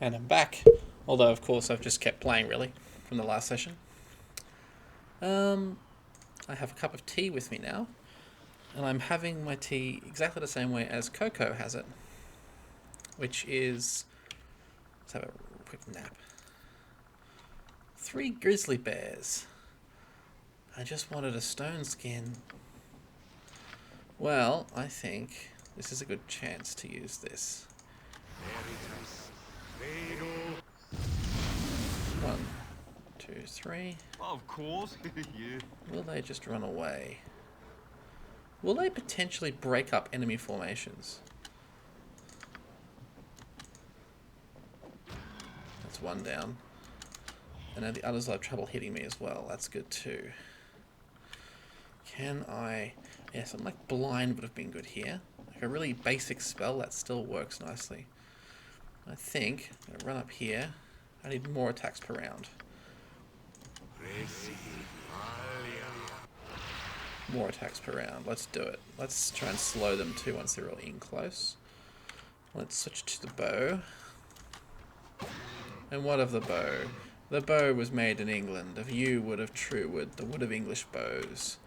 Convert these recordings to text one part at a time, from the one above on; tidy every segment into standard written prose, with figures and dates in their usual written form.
And I'm back. Although, of course, I've just kept playing, really, from the last session. I have a cup of tea with me now. And I'm having my tea exactly the same way as Coco has it. Which is... Let's have a quick nap. 3 grizzly bears. I just wanted a stone skin. Well, I think this is a good chance to use this. 1, 2, 3. Of course, yeah. Will they just run away? Will they potentially break up enemy formations? That's 1 down. And now the others will have trouble hitting me as well. That's good too. Can I... Yeah, something like blind would have been good here. Like a really basic spell that still works nicely. I think I'm going to run up here. I need more attacks per round. More attacks per round. Let's do it. Let's try and slow them too once they're really in close. Let's switch to the bow. And what of the bow? The bow was made in England, of yew wood of true wood, the wood of English bows.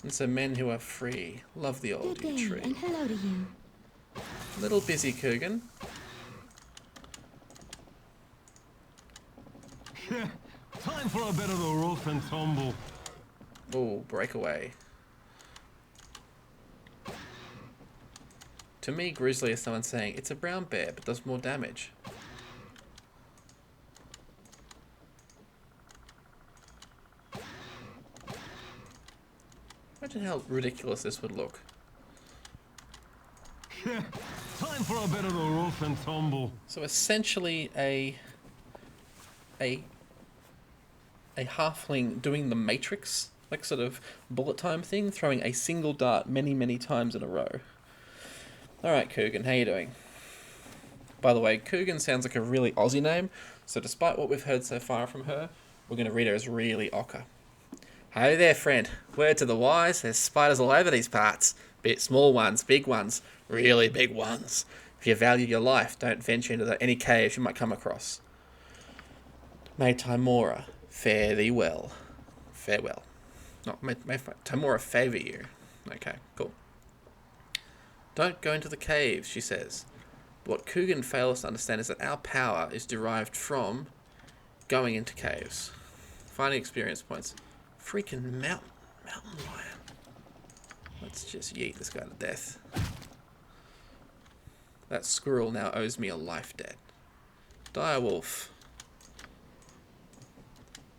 And so men who are free love the old yew tree. And hello to you. Little busy, Coogan. Time for a bit of a rough and tumble. Oh, breakaway. To me, grizzly is someone saying, it's a brown bear, but does more damage. Imagine how ridiculous this would look. Time for a bit of a rough and tumble. So essentially a halfling doing the Matrix, like sort of bullet time thing, throwing a single dart many times in a row. Alright, Coogan, how you doing? By the way, Coogan sounds like a really Aussie name, so despite what we've heard so far from her, we're going to read her as really ochre. Hey there, friend. Word to the wise, there's spiders all over these parts. Bit small ones, big ones, really big ones. If you value your life, don't venture into any caves you might come across. May Timora fare thee well. Farewell. Not may Timora favour you. Okay, cool. Don't go into the caves, she says. But what Coogan fails to understand is that our power is derived from going into caves. Finding experience points. Freaking mountain lion. Let's just yeet this guy to death. That squirrel now owes me a life debt. Direwolf.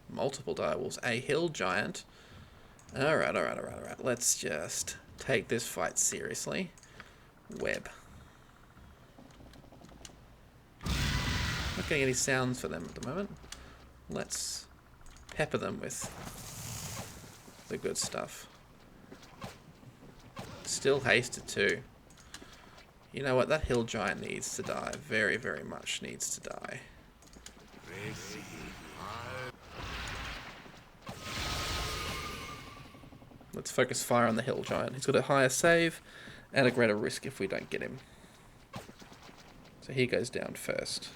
Multiple direwolves. A hill giant. Alright. Let's just take this fight seriously. Web. Not getting any sounds for them at the moment. Let's pepper them with the good stuff. Still hasted too. You know what? That hill giant needs to die. Very much needs to die. Let's focus fire on the hill giant. He's got a higher save and a greater risk if we don't get him. So he goes down first.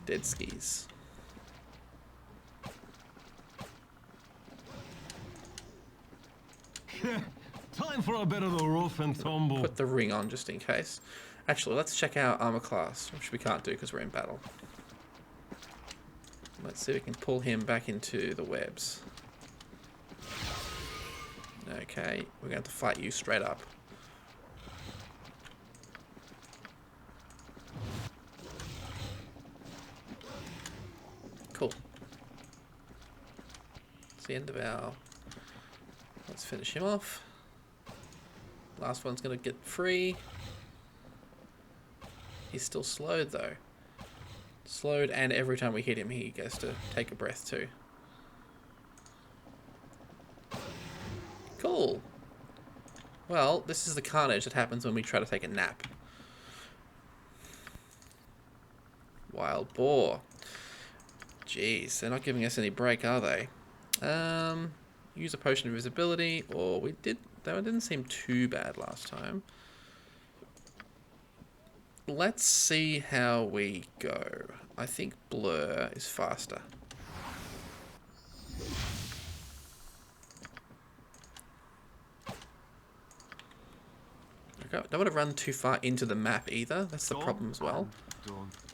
Dead skis. Time for a bit of a rough and tumble. Put the ring on just in case. Actually, let's check our armor class, which we can't do because we're in battle. Let's see if we can pull him back into the webs. Okay, we're going to have to fight you straight up. Cool. It's the end of our... Let's finish him off. Last one's going to get free. He's still slowed though. Slowed, and every time we hit him he gets to take a breath too. Cool. Well, this is the carnage that happens when we try to take a nap. Wild boar. Jeez, they're not giving us any break, are they? Use a potion of invisibility, or we did. That one didn't seem too bad last time. let's see how we go. I think blur is faster. I don't want to run too far into the map either. That's the problem as well.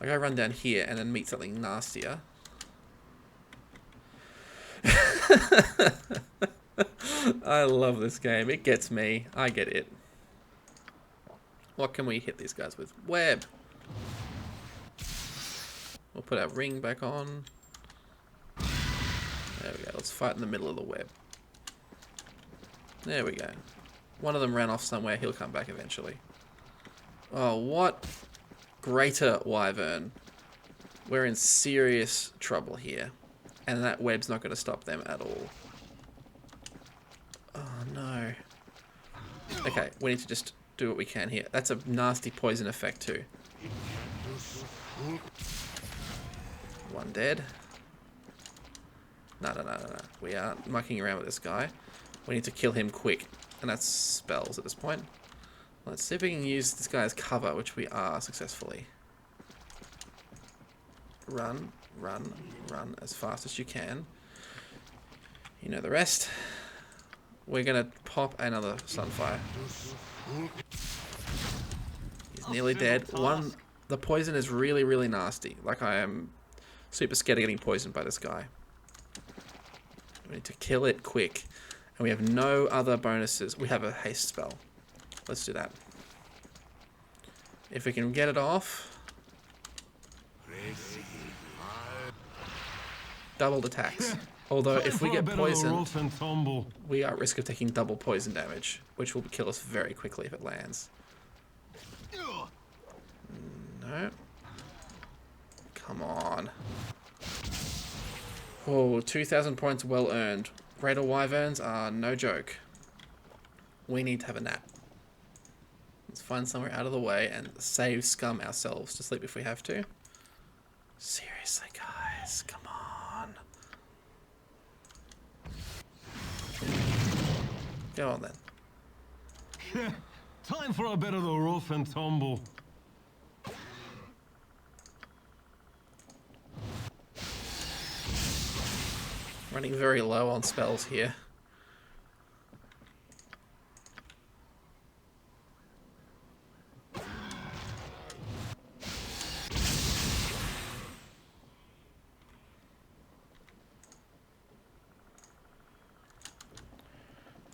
Like I run down here and then meet something nastier. I love this game. It gets me. I get it. What can we hit these guys with? Web. We'll put our ring back on. There we go. Let's fight in the middle of the web. There we go. One of them ran off somewhere. He'll come back eventually. Oh, what? Greater Wyvern. We're in serious trouble here. And that web's not going to stop them at all. Oh, no. Okay, we need to just do what we can here. That's a nasty poison effect too. One dead. No. We aren't mucking around with this guy. We need to kill him quick. And that's spells at this point. Let's see if we can use this guy as cover, which we are successfully. Run as fast as you can. You know the rest. We're going to pop another Sunfire. He's nearly dead. The poison is really, really nasty. Like, I am super scared of getting poisoned by this guy. We need to kill it quick. And we have no other bonuses. We have a haste spell. Let's do that. If we can get it off. Doubled attacks. Although if we get poisoned, we are at risk of taking double poison damage, which will kill us very quickly if it lands. No. Come on. Oh, 2,000 points well earned. Greater Wyverns are no joke. We need to have a nap. Let's find somewhere out of the way and save scum ourselves to sleep if we have to. Seriously, guys, come on. Go on then. Time for a bit of the rough and tumble. Running very low on spells here.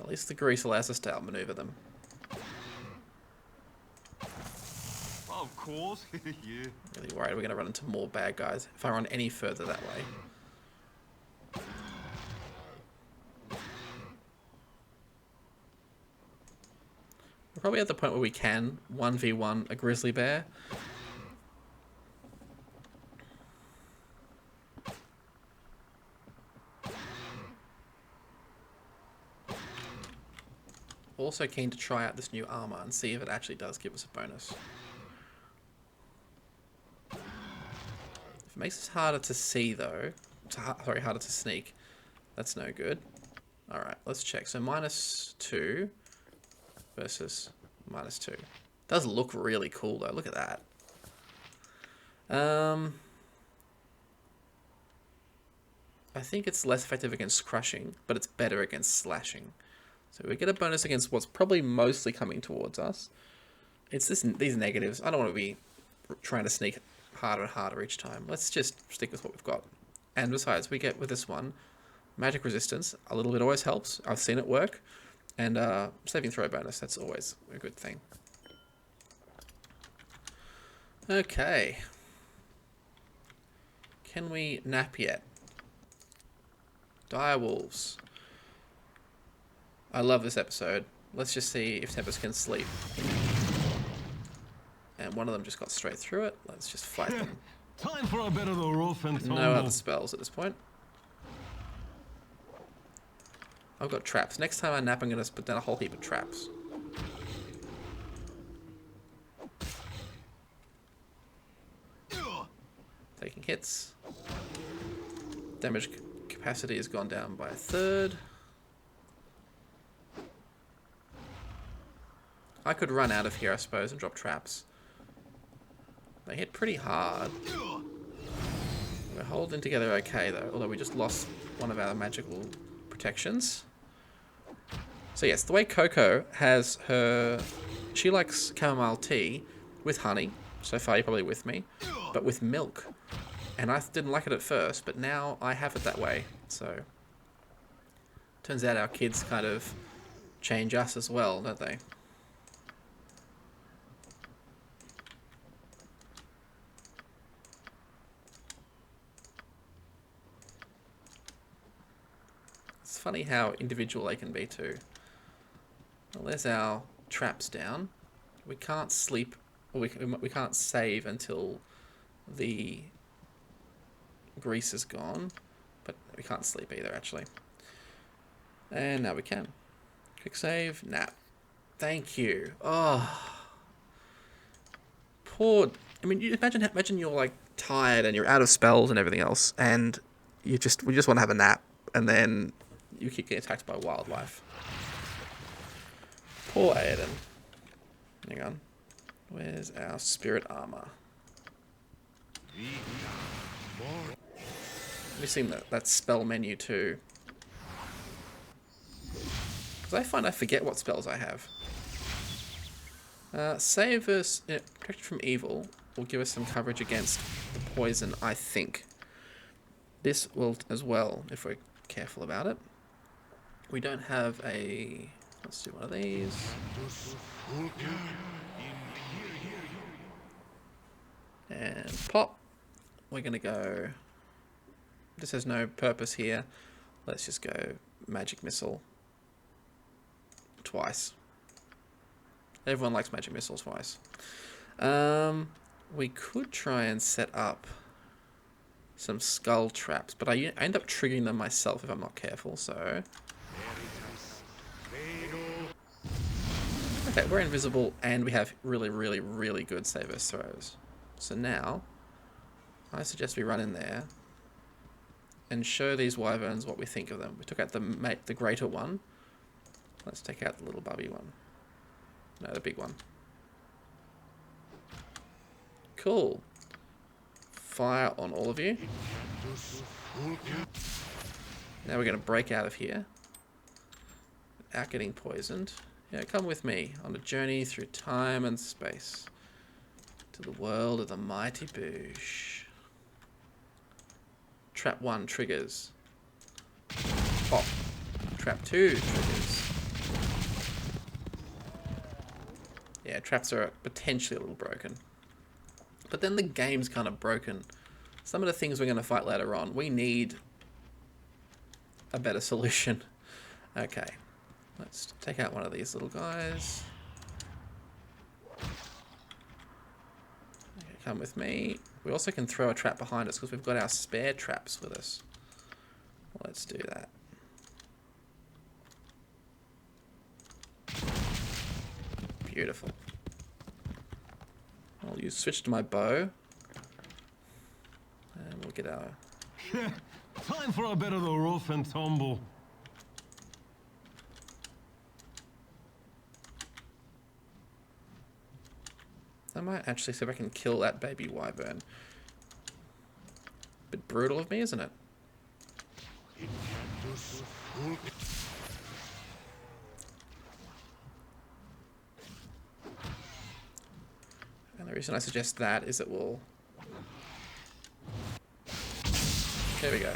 At least the grease allows us to outmaneuver them. Of course, yeah. Really worried we're going to run into more bad guys if I run any further that way. We're probably at the point where we can 1v1 a grizzly bear. Also keen to try out this new armor and see if it actually does give us a bonus. If it makes us harder to see though, sorry, harder to sneak, that's no good. Alright, let's check. So -2 versus -2. Does look really cool though, look at that. I think it's less effective against crushing, but it's better against slashing. So we get a bonus against what's probably mostly coming towards us. It's these negatives. I don't want to be trying to sneak harder and harder each time. Let's just stick with what we've got. And besides, we get with this one, magic resistance. A little bit always helps. I've seen it work. And saving throw bonus. That's always a good thing. Okay. Can we nap yet? Dire wolves. I love this episode. Let's just see if Tempest can sleep. And one of them just got straight through it. Let's just fight them. Time for a bit of the rough and tumble. No other spells at this point. I've got traps. Next time I nap, I'm going to put down a whole heap of traps. Taking hits. Damage capacity has gone down by 1/3. I could run out of here, I suppose, and drop traps. They hit pretty hard. We're holding together okay though, although we just lost one of our magical protections. So yes, the way Coco has her... She likes chamomile tea with honey. So far you're probably with me. But with milk. And I didn't like it at first, but now I have it that way. So turns out our kids kind of change us as well, don't they? It's funny how individual they can be too. Well, there's our traps down. We can't sleep, or we can't save until the grease is gone, but we can't sleep either actually. And now we can. Quick save, nap. Thank you. Oh, poor. I mean, you imagine you're like tired and you're out of spells and everything else, and we just want to have a nap, and then you keep getting attacked by wildlife. Poor Aodhan. Hang on. Where's our spirit armor? Missing that spell menu too. Because I find I forget what spells I have. Save us, protect from evil will give us some coverage against the poison, I think. This will as well, if we're careful about it. We don't have a... Let's do one of these. And pop. We're going to go... This has no purpose here. Let's just go magic missile. Twice. Everyone likes magic missile twice. We could try and set up some skull traps, but I end up triggering them myself if I'm not careful, so... Okay, we're invisible and we have really, really, really good save us throws. So now, I suggest we run in there and show these wyverns what we think of them. We took out the greater one. Let's take out the little bubby one. No, the big one. Cool. Fire on all of you. Now we're going to break out of here without getting poisoned. Yeah, come with me on a journey through time and space to the world of the mighty Boosh. Trap 1 triggers. Pop. Trap 2 triggers. Yeah, traps are potentially a little broken. But then the game's kind of broken. Some of the things we're going to fight later on, we need a better solution. Okay. Let's take out one of these little guys. Okay, come with me. We also can throw a trap behind us because we've got our spare traps with us. Let's do that. Beautiful. I'll switch to my bow. And we'll get our... Time for a bit of the rough and tumble. I might actually see if I can kill that baby wyvern. Bit brutal of me, isn't it? And the reason I suggest that is it will... There we go.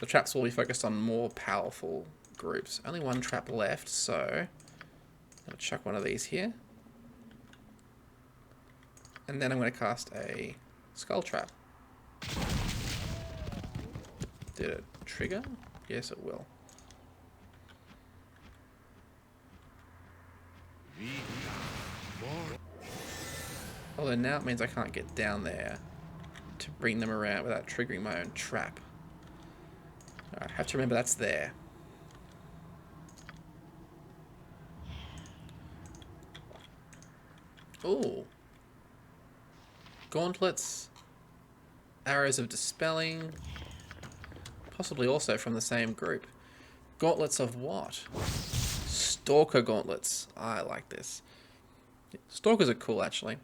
The traps will be focused on more powerful groups. Only one trap left, so... I'm going to chuck one of these here. And then I'm going to cast a skull trap. Did it trigger? Yes, it will. Although now it means I can't get down there to bring them around without triggering my own trap. I have to remember that's there. Ooh. Gauntlets, arrows of dispelling, possibly also from the same group. Gauntlets of what? Stalker gauntlets. I like this. Stalkers are cool, actually.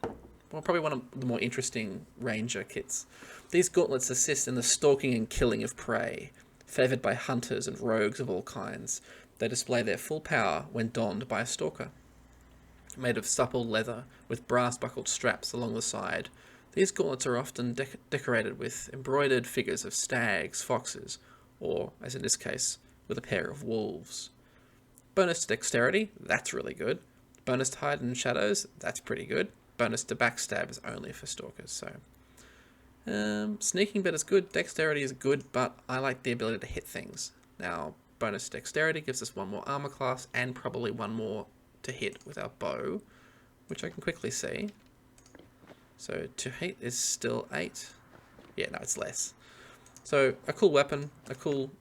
well, probably one of the more interesting ranger kits. These gauntlets assist in the stalking and killing of prey, favoured by hunters and rogues of all kinds. They display their full power when donned by a stalker. Made of supple leather with brass-buckled straps along the side, these gauntlets are often decorated with embroidered figures of stags, foxes, or, as in this case, with a pair of wolves. Bonus to dexterity, that's really good. Bonus to hide in shadows, that's pretty good. Bonus to backstab is only for stalkers, so... sneaking bit is good, dexterity is good, but I like the ability to hit things. Now, bonus dexterity gives us one more armor class, and probably one more to hit with our bow, which I can quickly see. So, to hit is still 8. Yeah, no, it's less. So, a cool weapon, a cool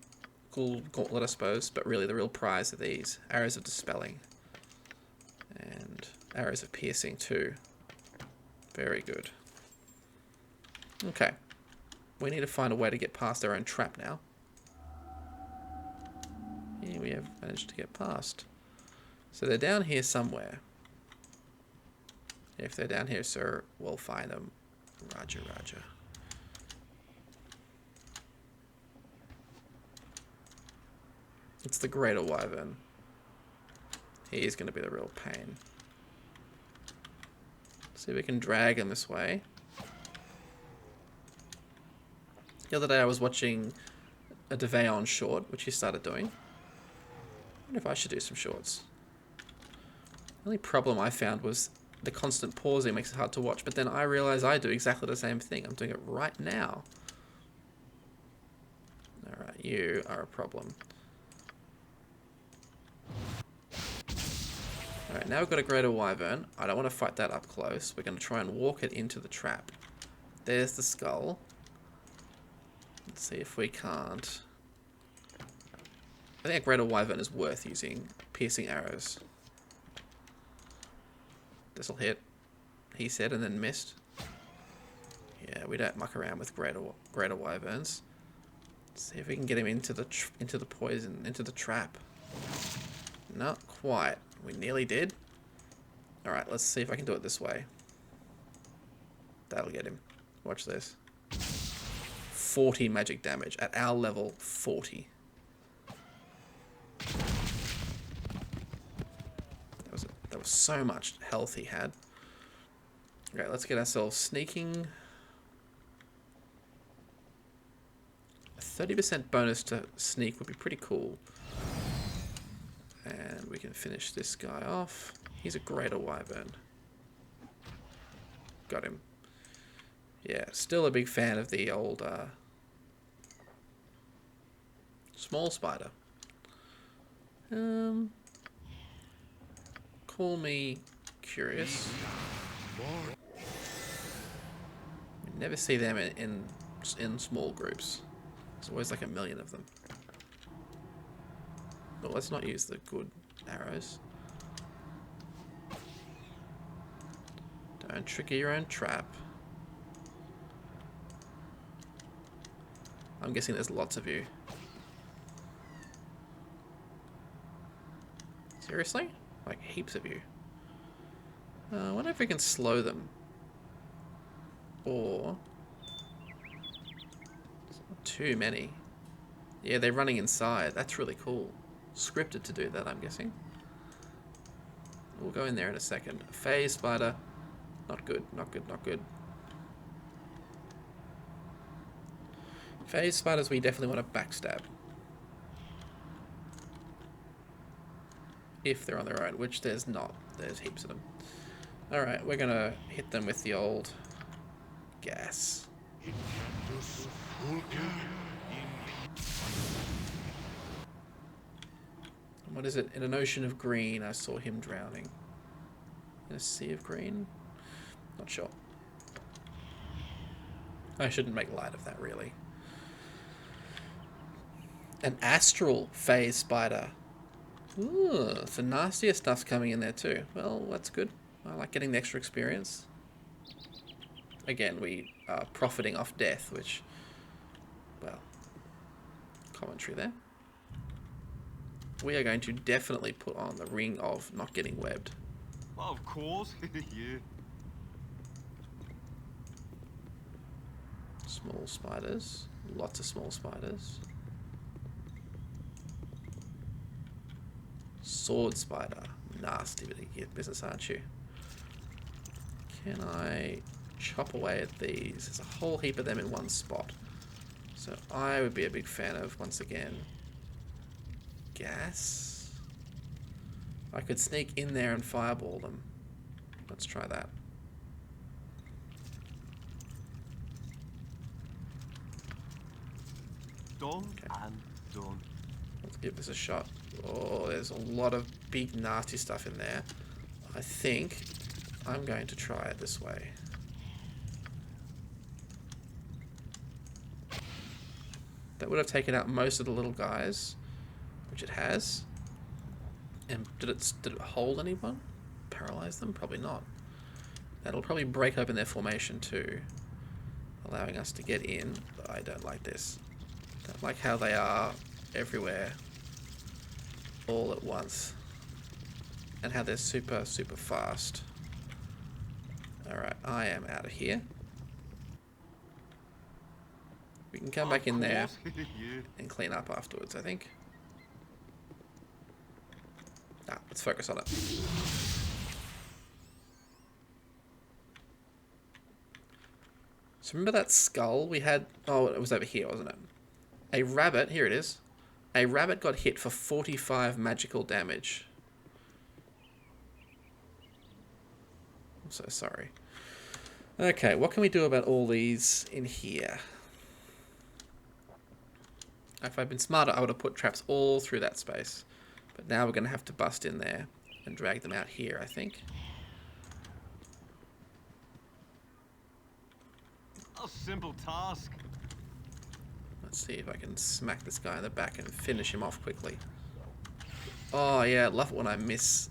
gauntlet, I suppose, but really the real prize are these. Arrows of Dispelling. And arrows of Piercing, too. Very good. Okay. We need to find a way to get past our own trap now. Here we have managed to get past. So they're down here somewhere. If they're down here, sir, we'll find them. Roger, roger. It's the Greater Wyvern. He's going to be the real pain. See if we can drag him this way. The other day I was watching a Deveon short, which he started doing. I wonder if I should do some shorts. The only problem I found was the constant pausing makes it hard to watch, but then I realize I do exactly the same thing. I'm doing it right now. Alright, you are a problem. Alright, now we've got a Greater Wyvern. I don't want to fight that up close. We're going to try and walk it into the trap. There's the skull. Let's see if we can't. I think a Greater Wyvern is worth using piercing arrows. This'll hit, he said, and then missed. Yeah, we don't muck around with Greater Wyverns. Let's see if we can get him into the poison, into the trap. Not quite. We nearly did. Alright, let's see if I can do it this way. That'll get him. Watch this. 40 magic damage. At our level, 40. That was so much health he had. Okay, let's get ourselves sneaking. A 30% bonus to sneak would be pretty cool. And we can finish this guy off. He's a Greater Wyvern. Got him. Yeah, still a big fan of the old small spider. Call me curious. You never see them in small groups. There's always like a million of them. But let's not use the good arrows. Don't trigger your own trap. I'm guessing there's lots of you. Seriously? Like heaps of you. I wonder if we can slow them. Or... it's not too many. Yeah, they're running inside. That's really cool. Scripted to do that, I'm guessing. We'll go in there in a second. Phase spider. Not good, not good, not good. Phase spiders we definitely want to backstab. If they're on their own, which there's not. There's heaps of them. Alright, we're gonna hit them with the old gas. What is it? In an ocean of green, I saw him drowning. In a sea of green? Not sure. I shouldn't make light of that, really. An astral phase spider. Ooh, some nastier stuff's coming in there too. Well, that's good. I like getting the extra experience. Again, we are profiting off death, which, well, commentary there. We are going to definitely put on the ring of not getting webbed. Of course, yeah. Small spiders. Lots of small spiders. Sword spider. Nasty bit of business, aren't you? Can I chop away at these? There's a whole heap of them in one spot. So I would be a big fan of, once again, gas. I could sneak in there and fireball them. Let's try that. Done and done. Let's give this a shot. Oh, there's a lot of big nasty stuff in there. I think I'm going to try it this way. That would have taken out most of the little guys, which it has. And did it hold anyone? Paralyze them? Probably not. That'll probably break open their formation too, allowing us to get in. But I don't like this. Don't like how they are everywhere, all at once, and how they're super fast. Alright, I am out of here. We can come back in there and clean up afterwards, I think. Let's focus on it. So remember that skull we had? Oh, it was over here, wasn't it? A rabbit, here it is. A rabbit got hit for 45 magical damage. I'm so sorry. Okay, what can we do about all these in here? If I'd been smarter, I would have put traps all through that space. But now we're going to have to bust in there and drag them out here, I think. A simple task. Let's see if I can smack this guy in the back and finish him off quickly. Oh yeah, I love it when I miss.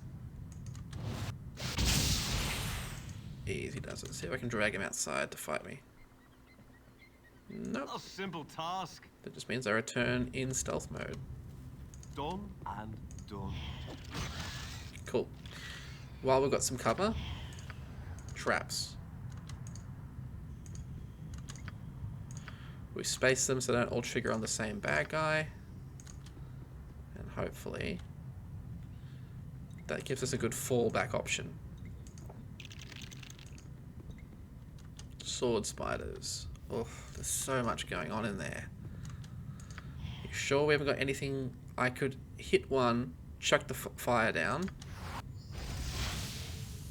Easy does it. See if I can drag him outside to fight me. Nope. A simple task. That just means I return in stealth mode. Done and done. Cool. While we've got some cover, traps. We space them so they don't all trigger on the same bad guy. And hopefully that gives us a good fallback option. Sword spiders. Oh, there's so much going on in there. You sure we haven't got anything? I could hit one, chuck the fire down.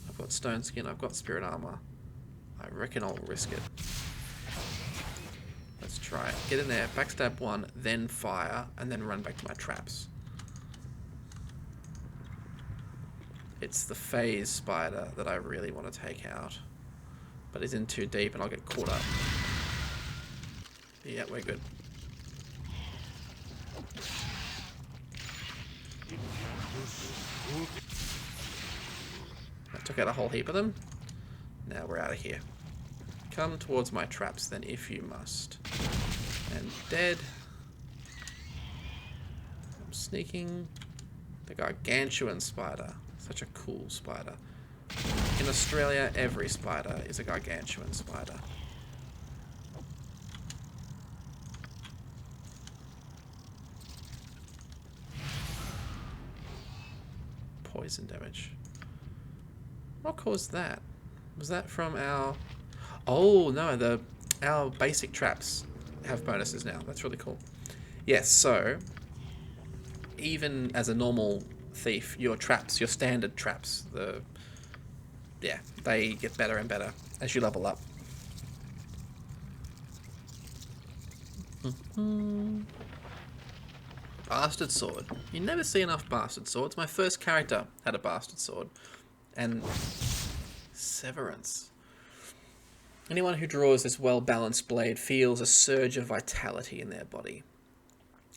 I've got stone skin, I've got spirit armor. I reckon I'll risk it. Let's try it. Get in there, backstab one, then fire, and then run back to my traps. It's the phase spider that I really want to take out. But it's in too deep and I'll get caught up. Yeah, we're good. I took out a whole heap of them. Now we're out of here. Come towards my traps then if you must. And dead. I'm sneaking. The gargantuan spider. Such a cool spider. In Australia, every spider is a gargantuan spider. Poison damage. What caused that? Was that from our... Oh, no, our basic traps have bonuses now. That's really cool. Yes, so even as a normal thief, your traps, your standard traps, yeah, they get better and better as you level up. Bastard sword. You never see enough bastard swords. My first character had a bastard sword. And severance. Anyone who draws this well-balanced blade feels a surge of vitality in their body.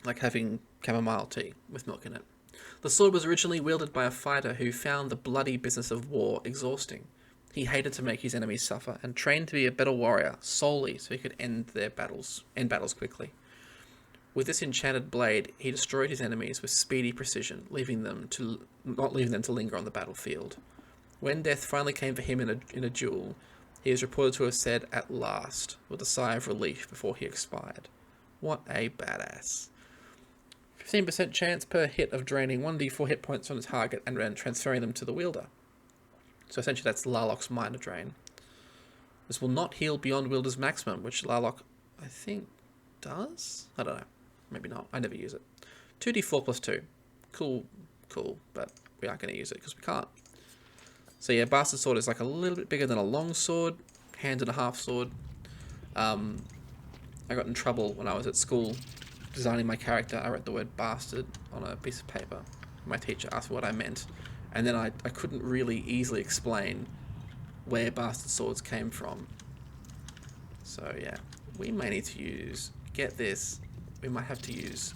Like having chamomile tea with milk in it. The sword was originally wielded by a fighter who found the bloody business of war exhausting. He hated to make his enemies suffer and trained to be a better warrior solely so he could end battles quickly. With this enchanted blade, he destroyed his enemies with speedy precision, not leaving them to linger on the battlefield. When death finally came for him in a duel, He is reported to have said "at last" with a sigh of relief before he expired. What a badass. 15% chance per hit of draining 1d4 hit points from the target and then transferring them to the wielder. So essentially that's Larloc's minor drain. This will not heal beyond wielder's maximum, which Larloc, I think, does? I don't know. Maybe not. I never use it. 2d4 plus 2. Cool, but we aren't going to use it because we can't. So yeah, Bastard Sword is like a little bit bigger than a long sword, hand and a half sword. I got in trouble when I was at school designing my character. I wrote the word bastard on a piece of paper. My teacher asked me what I meant, and then I couldn't really easily explain where bastard swords came from. So yeah, we may need to use, get this, we might have to use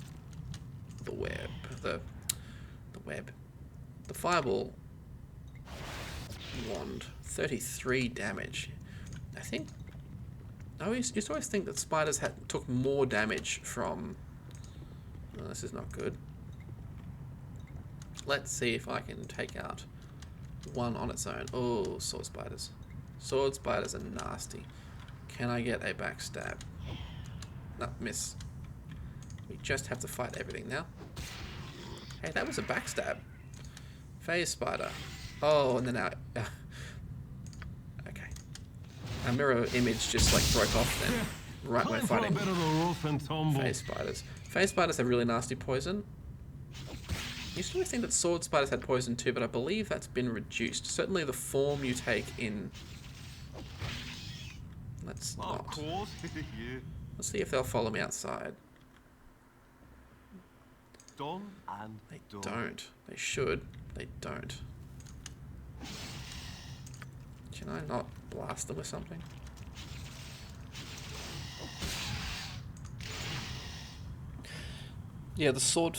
the web, the fireball wand, 33 damage. I think, I used to always think that spiders took more damage from, oh, this is not good. Let's see if I can take out one on its own. Oh, sword spiders. Sword spiders are nasty. Can I get a backstab? No, miss. We just have to fight everything now. Hey, that was a backstab. Phase spider. Oh, and then our... okay. Our mirror image just like broke off then. Right when fighting phase spiders. Phase spiders have really nasty poison. I used to always think that sword spiders had poison too, but I believe that's been reduced. Certainly the form you take in... Let's not. Let's see if they'll follow me outside. They don't. They should. They don't. Can I not blast them with something? Yeah, the sword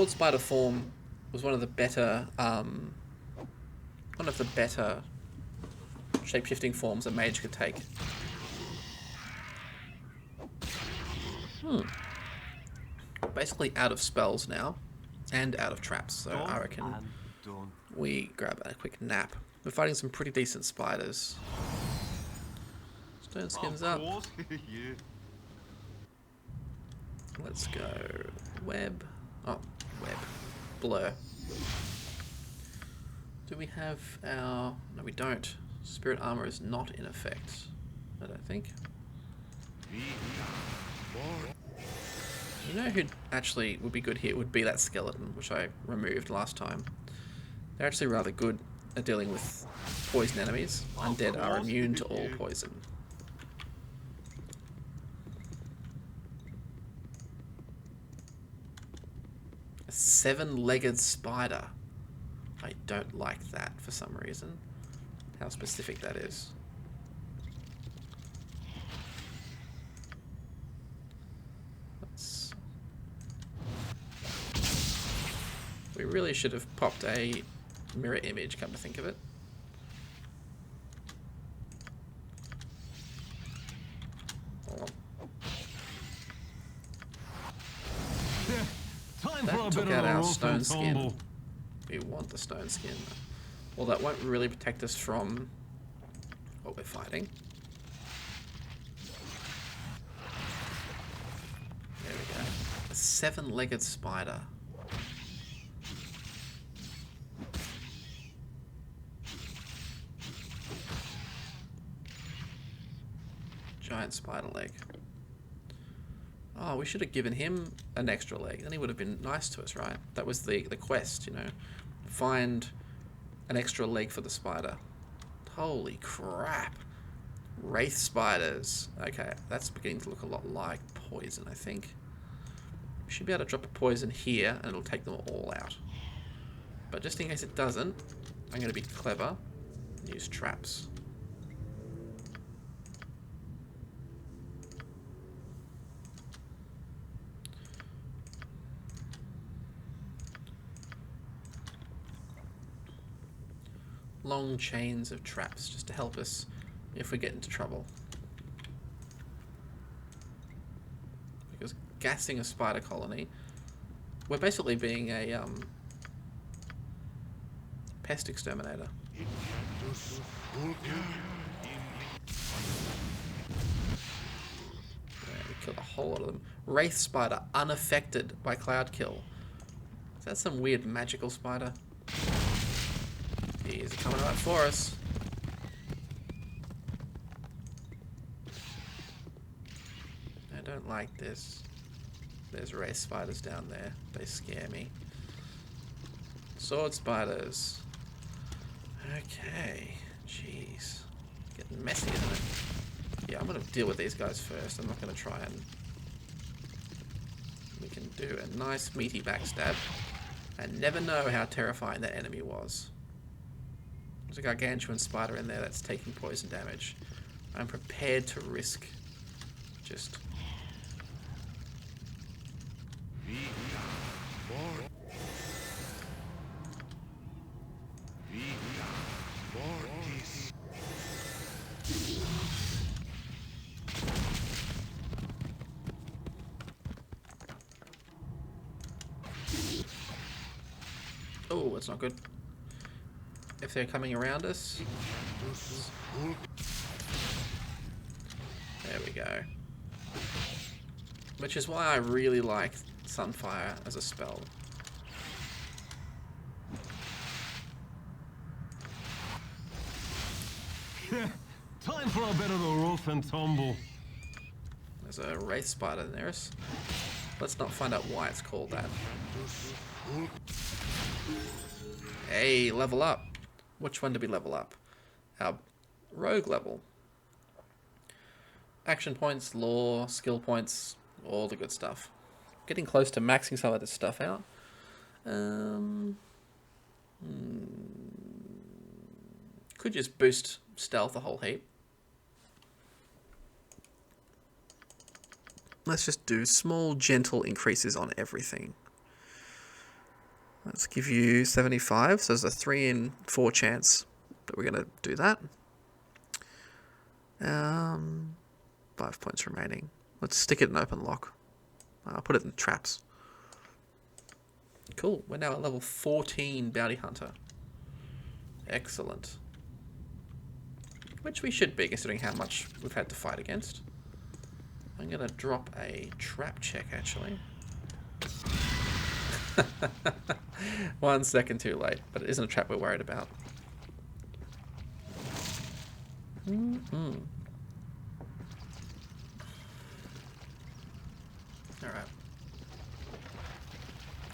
spider form was one of the better shape-shifting forms a mage could take. Basically out of spells now, and out of traps, so I reckon we grab a quick nap. We're fighting some pretty decent spiders. Stone skins up. Let's go. Web. Oh, web. Blur. Do we have our... No, we don't. Spirit armor is not in effect, I don't think. You know who actually would be good here would be that skeleton, which I removed last time. They're actually rather good at dealing with poison enemies. Undead are immune to all poison. A 7-legged spider. I don't like that for some reason. How specific that is. We really should have popped a mirror image, come to think of it. That took out our stone skin. We want the stone skin. Well, that won't really protect us from what we're fighting. There we go. A 7-legged spider. Giant spider leg. Oh, we should have given him an extra leg. Then he would have been nice to us, right? That was the quest, you know. Find an extra leg for the spider. Holy crap. Wraith spiders. Okay, that's beginning to look a lot like poison, I think. We should be able to drop a poison here, and it'll take them all out. But just in case it doesn't, I'm going to be clever and use traps. Long chains of traps just to help us if we get into trouble. Because gassing a spider colony, we're basically being a pest exterminator. killed a whole lot of them. Wraith spider, unaffected by cloud kill. Is that some weird magical spider? He's coming right for us. I don't like this. There's wraith spiders down there. They scare me. Sword spiders. Okay. Jeez. Getting messy, isn't it? Yeah, I'm going to deal with these guys first. I'm not going to try and... We can do a nice meaty backstab. And never know how terrifying that enemy was. There's a gargantuan spider in there that's taking poison damage. I'm prepared to risk just... Oh, that's not good. If they're coming around us. There we go. Which is why I really like Sunfire as a spell. Time for a bit of a rough and tumble. There's a wraith spider near us. Let's not find out why it's called that. Hey, level up. Which one did we level up? Our rogue level. Action points, lore, skill points, all the good stuff. Getting close to maxing some of this stuff out. Could just boost stealth a whole heap. Let's just do small, gentle increases on everything. Let's give you 75, so there's a 3 in 4 chance that we're going to do that. 5 points remaining. Let's stick it in open lock. I'll put it in traps. Cool, we're now at level 14 Bounty Hunter. Excellent. Which we should be, considering how much we've had to fight against. I'm going to drop a trap check, actually. 1 second too late, but it isn't a trap we're worried about. Alright.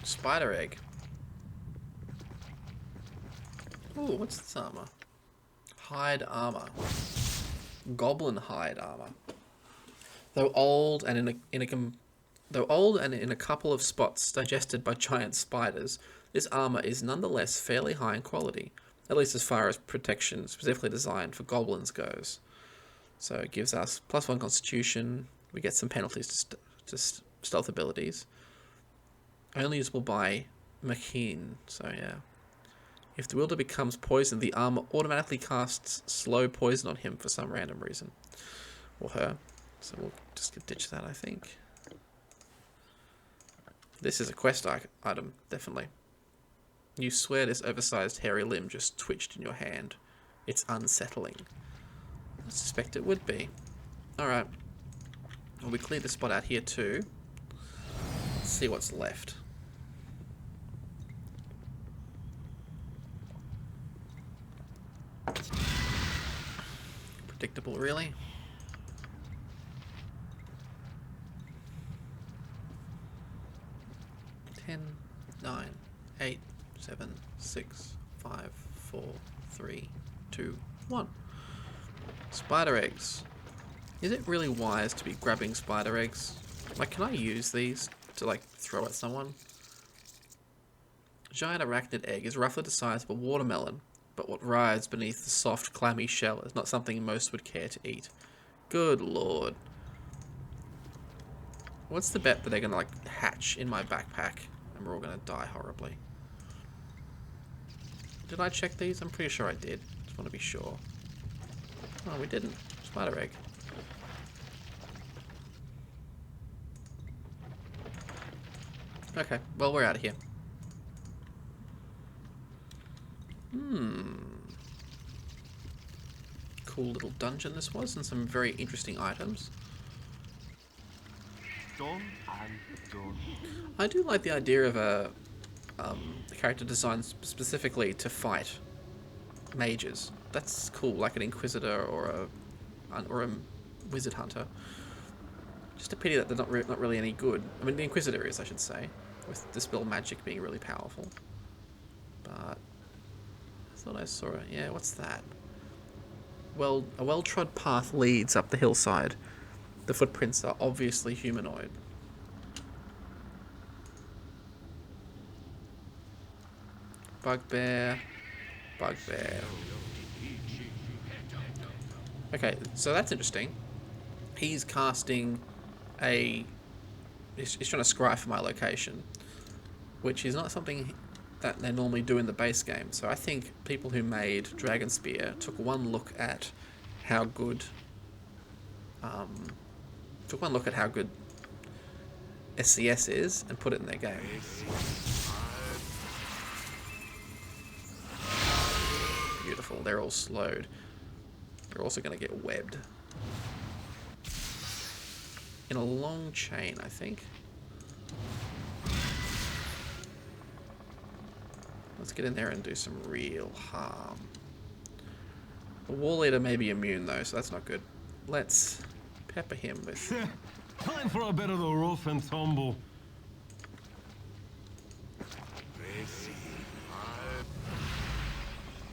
Spider egg. Ooh, what's this armor? Hide armor. Goblin hide armor. Though old and in a couple of spots digested by giant spiders, this armor is nonetheless fairly high in quality, at least as far as protection specifically designed for goblins goes. So it gives us +1 constitution, we get some penalties to stealth abilities. Only usable by Machine, so yeah. If the wielder becomes poisoned, the armor automatically casts slow poison on him for some random reason. Or her. So we'll just ditch that, I think. This is a quest item, definitely. You swear this oversized hairy limb just twitched in your hand. It's unsettling. I suspect it would be. Alright. Well, we cleared the spot out here too. Let's see what's left. Predictable, really? Ten, 9, 8, 7, 6, 5, 4, 3, 2, 1. Spider eggs. Is it really wise to be grabbing spider eggs? Like, can I use these to, like, throw at someone? A giant arachnid egg is roughly the size of a watermelon, but what rides beneath the soft, clammy shell is not something most would care to eat. Good lord. What's the bet that they're gonna, like, hatch in my backpack and we're all gonna die horribly? Did I check these? I'm pretty sure I did. Just want to be sure. Oh, we didn't. Spider egg. Okay, well, we're out of here. Cool little dungeon this was, and some very interesting items. done and done. I do like the idea of a character designed specifically to fight mages. That's cool, like an Inquisitor or a Wizard Hunter. Just a pity that they're not really any good. I mean, the Inquisitor is, I should say, with Dispel Magic being really powerful. But I thought I saw it. Yeah, what's that? Well, a well-trod path leads up the hillside. The footprints are obviously humanoid. Bugbear. Bugbear. Okay, so that's interesting. He's casting a... He's trying to scry for my location, which is not something that they normally do in the base game. So I think people who made Dragonspear took one look at how good... SCS is and put it in their game. Beautiful. They're all slowed. They're also going to get webbed. In a long chain, I think. Let's get in there and do some real harm. The Wall Eater may be immune though, so that's not good. Let's pepper him with... Time for a bit of the rough and tumble.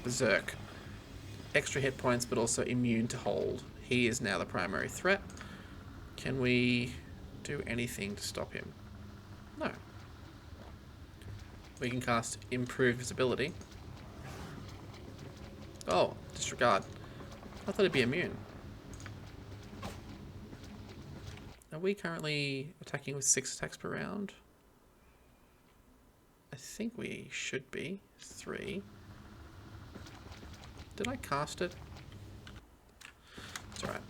Berserk. Extra hit points, but also immune to hold. He is now the primary threat. Can we do anything to stop him? No. We can cast Improved Visibility. Oh, disregard. I thought he'd be immune. Are we currently attacking with 6 attacks per round? I think we should be. 3. Did I cast it? It's alright.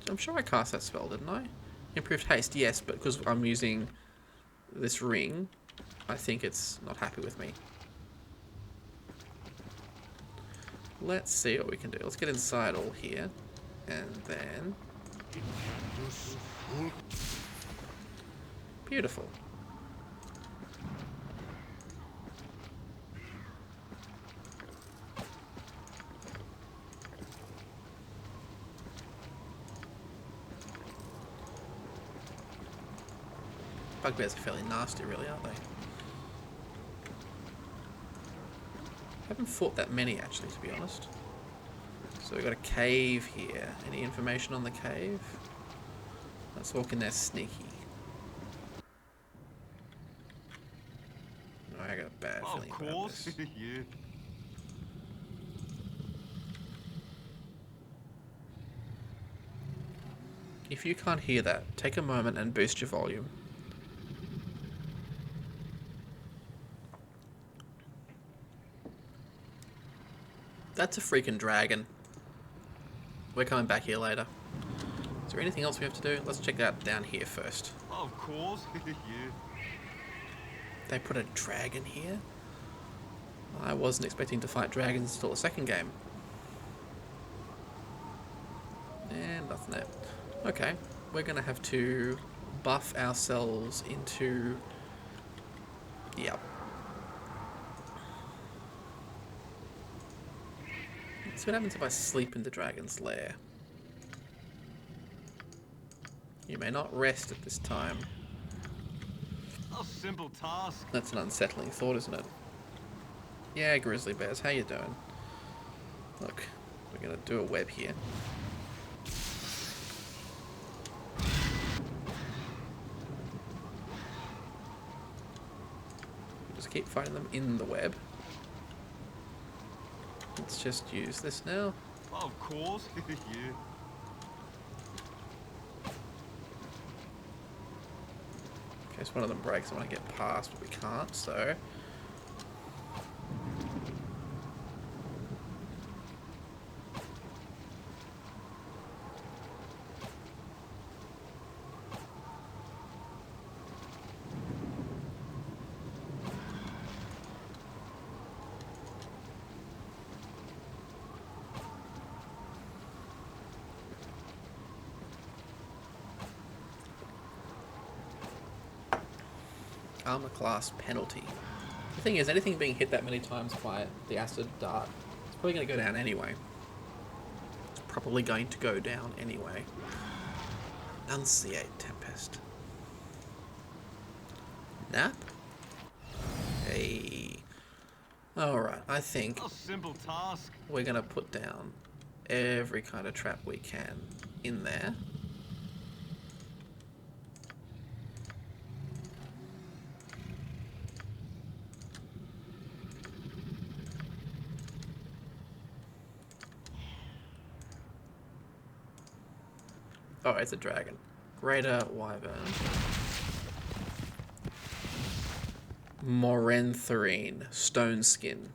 I'm sure I cast that spell, didn't I? Improved haste, yes, but because I'm using this ring, I think it's not happy with me. Let's see what we can do. Let's get inside all here. And then... Beautiful. Bugbears are fairly nasty, really, aren't they? Haven't fought that many, actually, to be honest. So we've got a cave here. Any information on the cave? Let's walk in there sneaky. Oh, I got a bad feeling about this. Yeah. If you can't hear that, take a moment and boost your volume. That's a freaking dragon. We're coming back here later. Is there anything else we have to do? Let's check that down here first. Of course. Yeah. They put a dragon here? I wasn't expecting to fight dragons until the second game. And nothing there. Okay, we're going to have to buff ourselves into... Yep. So what happens if I sleep in the dragon's lair? You may not rest at this time. A simple task. That's an unsettling thought, isn't it? Yeah, grizzly bears, how you doing? Look, we're gonna do a web here. Just keep fighting them in the web. Let's just use this now. Of course. Yeah. In case one of them breaks, I want to get past, but we can't, so... Armor class penalty. The thing is, anything being hit that many times by the acid dart, it's probably going to go down anyway. It's probably going to go down anyway. Enunciate, Tempest. Nap? Hey. Alright, I think A simple task. we're going to put down every kind of trap we can in there. Oh, it's a dragon. Greater Wyvern. Morentherene. Stone skin.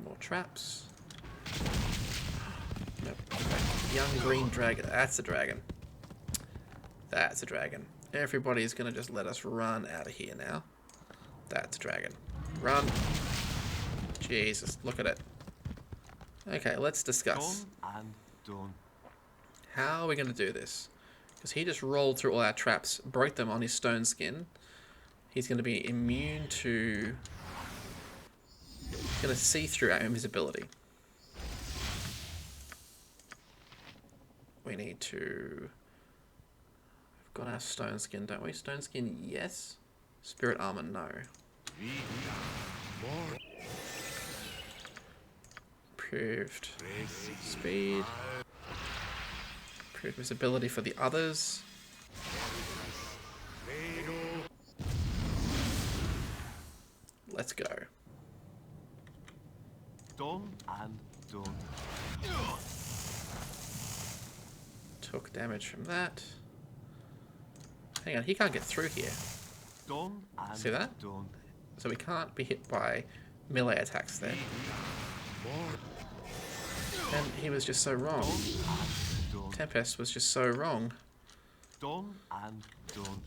More traps. Nope. Young green dragon. That's a dragon. That's a dragon. Everybody's gonna just let us run out of here now. That's a dragon. Run. Jesus, look at it. Okay, let's discuss. Done and done. How are we gonna do this? Because he just rolled through all our traps, broke them on his stone skin. He's gonna be immune to... He's gonna see through our invisibility. We need to... We've got our stone skin, don't we? Stone skin, yes. Spirit armor, no. Improved speed. Improved visibility for the others. Let's go. Done and done. Took damage from that. Hang on, he can't get through here. Done and See that? done. So we can't be hit by melee attacks there. And he was just so wrong. Done. Tempest was just so wrong. Done and done.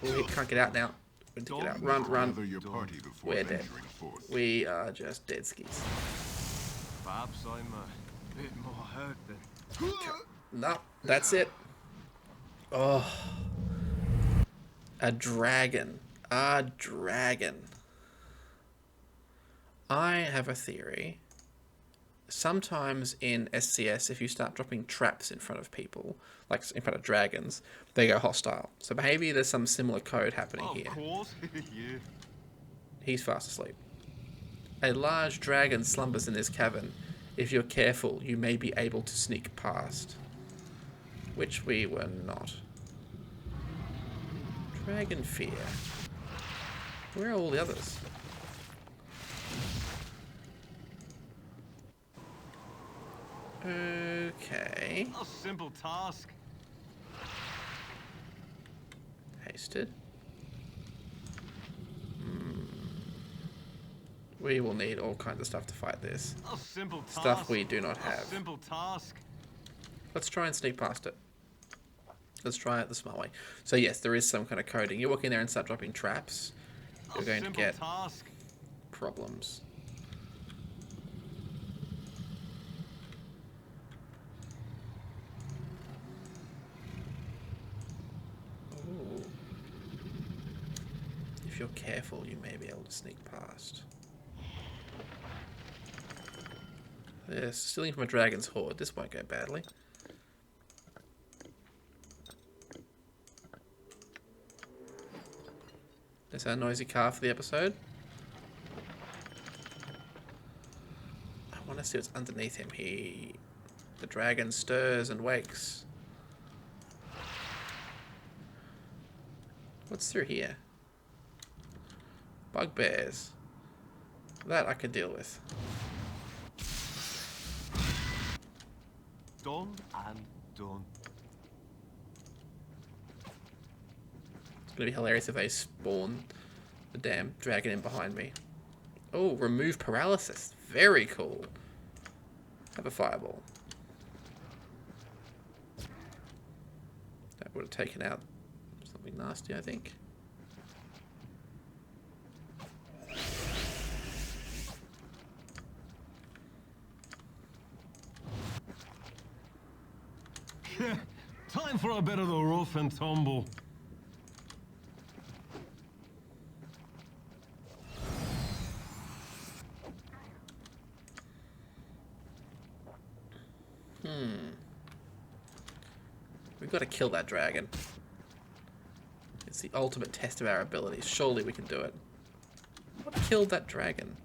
Oh, he can't get out now. We need to get out. Run, run. Gather your party before We're dead. venturing forth. We are just dead skis. Perhaps I'm a bit more hurt than... No, that's it. Oh. A dragon. A dragon. I have a theory. Sometimes in SCS, if you start dropping traps in front of people, like in front of dragons, they go hostile. So maybe there's some similar code happening here. Of course, yeah. He's fast asleep. A large dragon slumbers in this cavern. If you're careful, you may be able to sneak past. Which we were not. Dragon fear. Where are all the others? Okay. A simple task. Hasted. We will need all kinds of stuff to fight this. A simple task. Stuff we do not A have. simple task. Let's try and sneak past it. Let's try it the smart way. So yes, there is some kind of coding. You walk in there and start dropping traps, you're going to get task. problems. Ooh. If you're careful, you may be able to sneak past. Yes, stealing from a dragon's hoard. This won't go badly. That's our noisy car for the episode. I want to see what's underneath him. The dragon stirs and wakes. What's through here? Bugbears. That I could deal with. Done and done. It's going to be hilarious if they spawn the damn dragon in behind me. Oh, remove paralysis. Very cool. Have a fireball. That would have taken out something nasty, I think. Time for a bit of the rough and tumble. We've got to kill that dragon. It's the ultimate test of our abilities. Surely we can do it. What killed that dragon?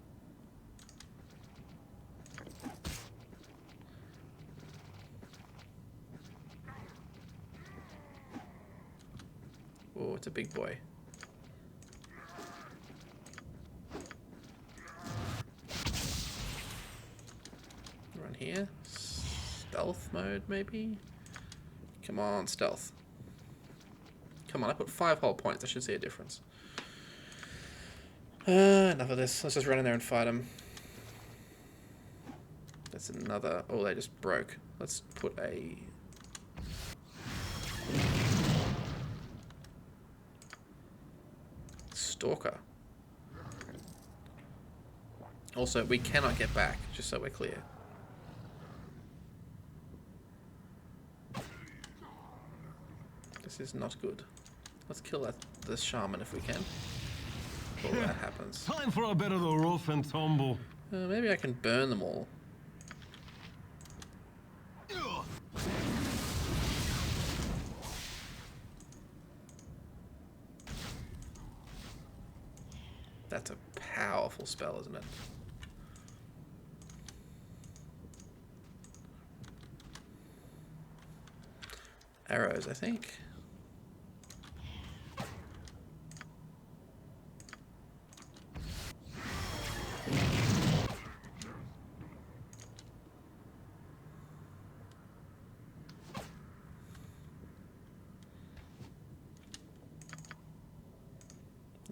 Oh, it's a big boy. Run here. Stealth mode, maybe? Come on, stealth. Come on, I put 5 whole points. I should see a difference. Enough of this. Let's just run in there and fight them. That's another... Oh, they just broke. Let's put a... Stalker. Also, we cannot get back, just so we're clear. This is not good. Let's kill the shaman if we can. Before that happens. Time for a bit of the rough and tumble. Maybe I can burn them all. That's a powerful spell, isn't it? Arrows, I think.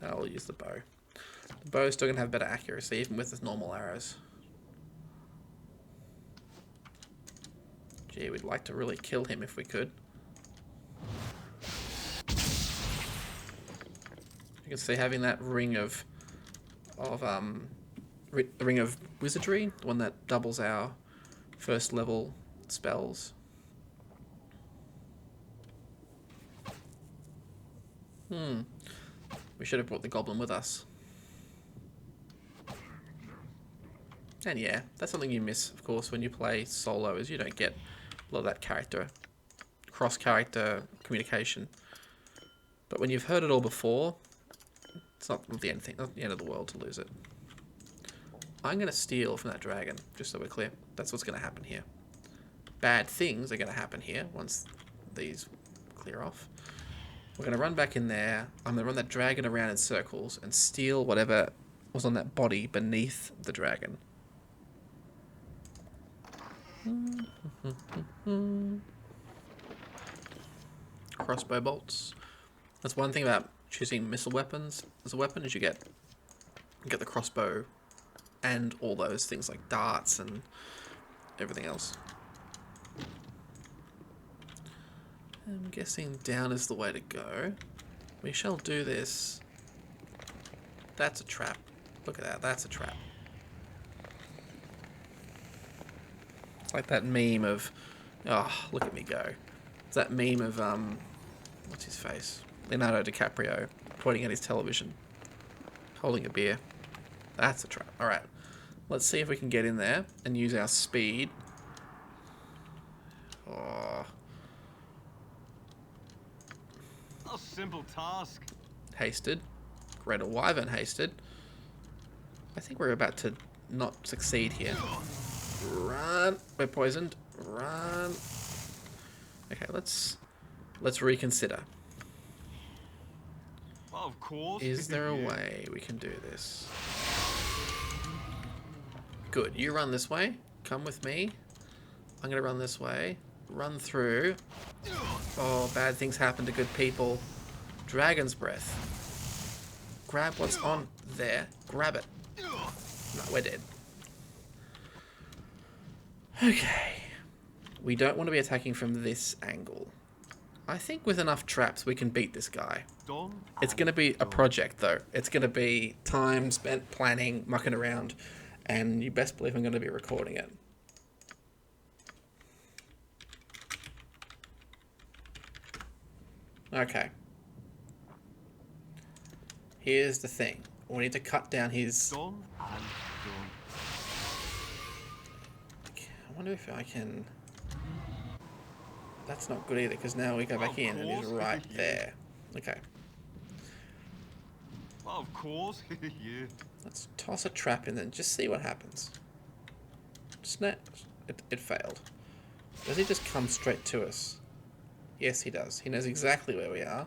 I'll use the bow. The bow is still going to have better accuracy, even with the normal arrows. Gee, we'd like to really kill him if we could. You can see having that ring of ring of wizardry, the one that doubles our first level spells. We should have brought the goblin with us. And yeah, that's something you miss, of course, when you play solo, is you don't get a lot of that cross-character communication. But when you've heard it all before, it's not the end of the world to lose it. I'm going to steal from that dragon, just so we're clear. That's what's going to happen here. Bad things are going to happen here once these clear off. We're going to run back in there. I'm going to run that dragon around in circles and steal whatever was on that body beneath the dragon. Crossbow bolts. That's one thing about choosing missile weapons as a weapon, is you get the crossbow and all those things like darts and everything else. I'm guessing down is the way to go. We shall do this. That's a trap. Look at that. That's a trap. It's like that meme of... Oh, look at me go. It's that meme of... What's his face? Leonardo DiCaprio pointing at his television. Holding a beer. That's a trap. Alright. Let's see if we can get in there and use our speed. Oh... A simple task. Hasted. Greater Wyvern hasted. I think we're about to not succeed here. Run. We're poisoned. Run. Okay, let's reconsider. Of course. Is there a way we can do this? Good. You run this way. Come with me. I'm going to run this way. Run through. Oh, bad things happen to good people. Dragon's breath. Grab what's on there. Grab it. No, we're dead. Okay. We don't want to be attacking from this angle. I think with enough traps we can beat this guy. It's going to be a project though. It's going to be time spent planning, mucking around, and you best believe I'm going to be recording it. Okay. Here's the thing. We need to cut down his... Done and done. I wonder if I can... That's not good either, because now we go back in and he's right there. Okay. Of course, yeah. Let's toss a trap in and just see what happens. Snap. It failed. Does he just come straight to us? Yes, he does. He knows exactly where we are.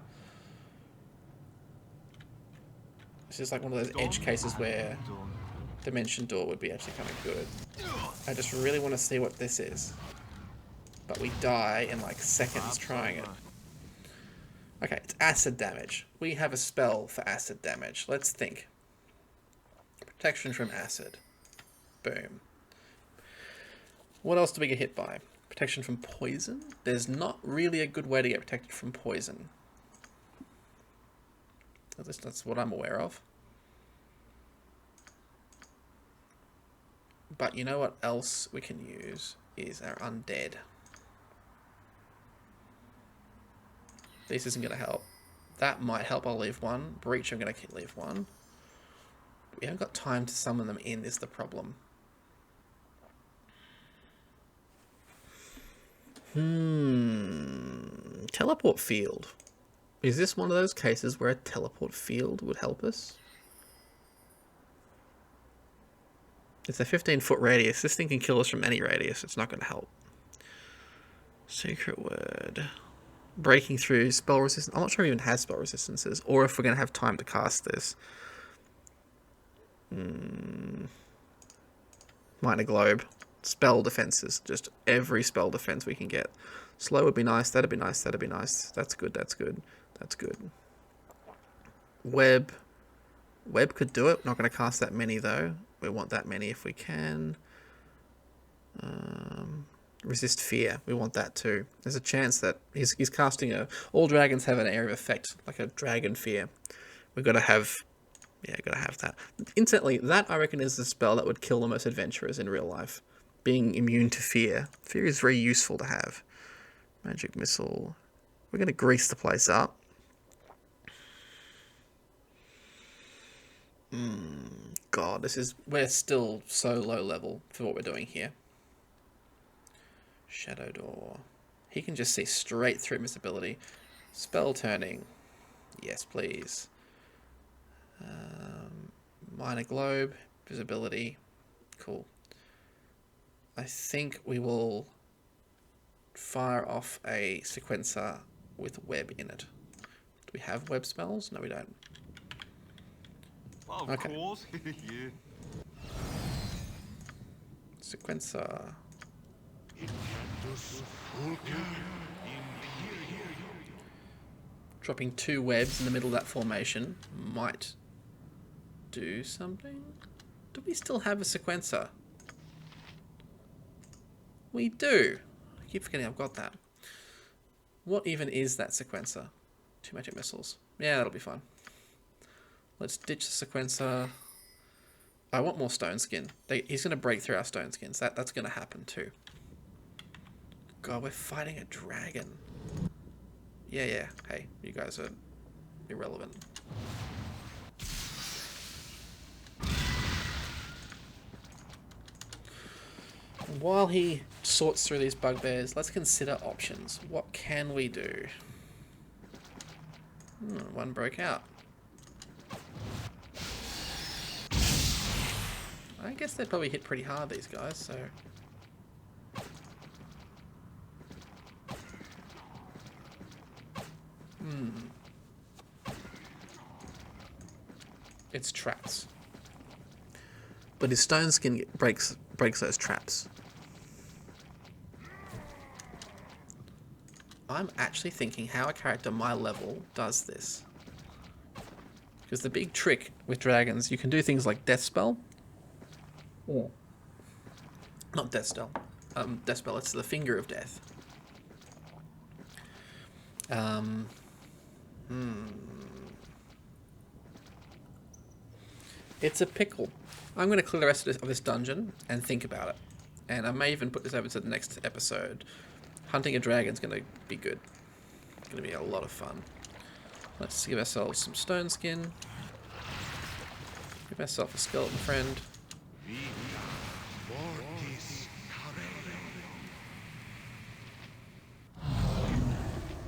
This is like one of those edge cases where Dimension Door would be actually kind of good. I just really want to see what this is. But we die in like seconds trying it. Okay, it's acid damage. We have a spell for acid damage. Let's think. Protection from acid. Boom. What else do we get hit by? Protection from poison? There's not really a good way to get protected from poison. At least that's what I'm aware of. But you know what else we can use is our undead. This isn't going to help. That might help, I'll leave one. Breach, I'm going to leave one. We haven't got time to summon them in, is the problem. Teleport field. Is this one of those cases where a teleport field would help us? It's a 15-foot radius. This thing can kill us from any radius. It's not going to help. Secret word. Breaking through spell resistance. I'm not sure it even has spell resistances, or if we're going to have time to cast this. Minor globe. Spell defenses. Just every spell defense we can get. Slow would be nice. That'd be nice. That'd be nice. That's good. That's good. That's good. Web. Web could do it. Not going to cast that many though. We want that many if we can. Resist fear. We want that too. There's a chance that he's casting a... All dragons have an area of effect, like a dragon fear. We've got to have... Yeah, got to have that. Incidentally, that I reckon is the spell that would kill the most adventurers in real life. Being immune to fear. Fear is very useful to have. Magic missile. We're going to grease the place up. God, we're still so low level for what we're doing here. Shadow door. He can just see straight through invisibility. Spell turning. Yes, please. Minor globe. Visibility. Cool. I think we will fire off a sequencer with web in it. Do we have web spells? No, we don't. Of Okay. course, yeah. Sequencer. Dropping 2 webs in the middle of that formation might do something. Do we still have a sequencer? We do. I keep forgetting I've got that. What even is that sequencer? 2 magic missiles. Yeah, that'll be fine. Let's ditch the sequencer. I want more stone skin. He's going to break through our stone skins. That's going to happen too. God, we're fighting a dragon. Yeah. Hey, you guys are irrelevant. While he sorts through these bugbears, let's consider options. What can we do? One broke out. I guess they probably hit pretty hard, these guys, so... It's traps. But his stone skin breaks those traps. I'm actually thinking how a character my level does this. Because the big trick with dragons, you can do things like Death Spell. Or... Not Death Spell. Death Spell, it's the Finger of Death. It's a pickle. I'm going to clear the rest of this dungeon and think about it. And I may even put this over to the next episode. Hunting a dragon's going to be good. going to be a lot of fun. Let's give ourselves some stone skin. Give ourselves a skeleton friend.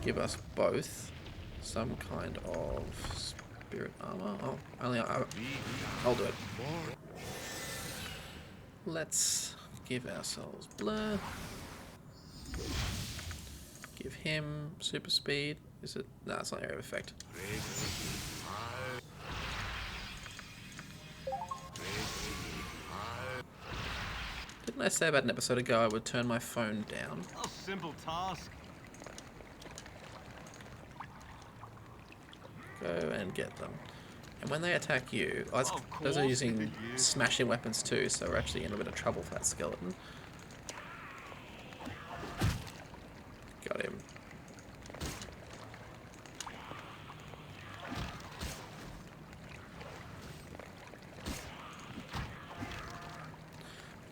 Give us both some kind of spirit armor. Oh, only I'll do it. Let's give ourselves blur. Give him super speed. Is it? No, it's not area of effect. Didn't I say about an episode ago I would turn my phone down? A simple task. Go and get them. And when they attack you, those are using smashing weapons too, so we're actually in a bit of trouble for that skeleton. Got him.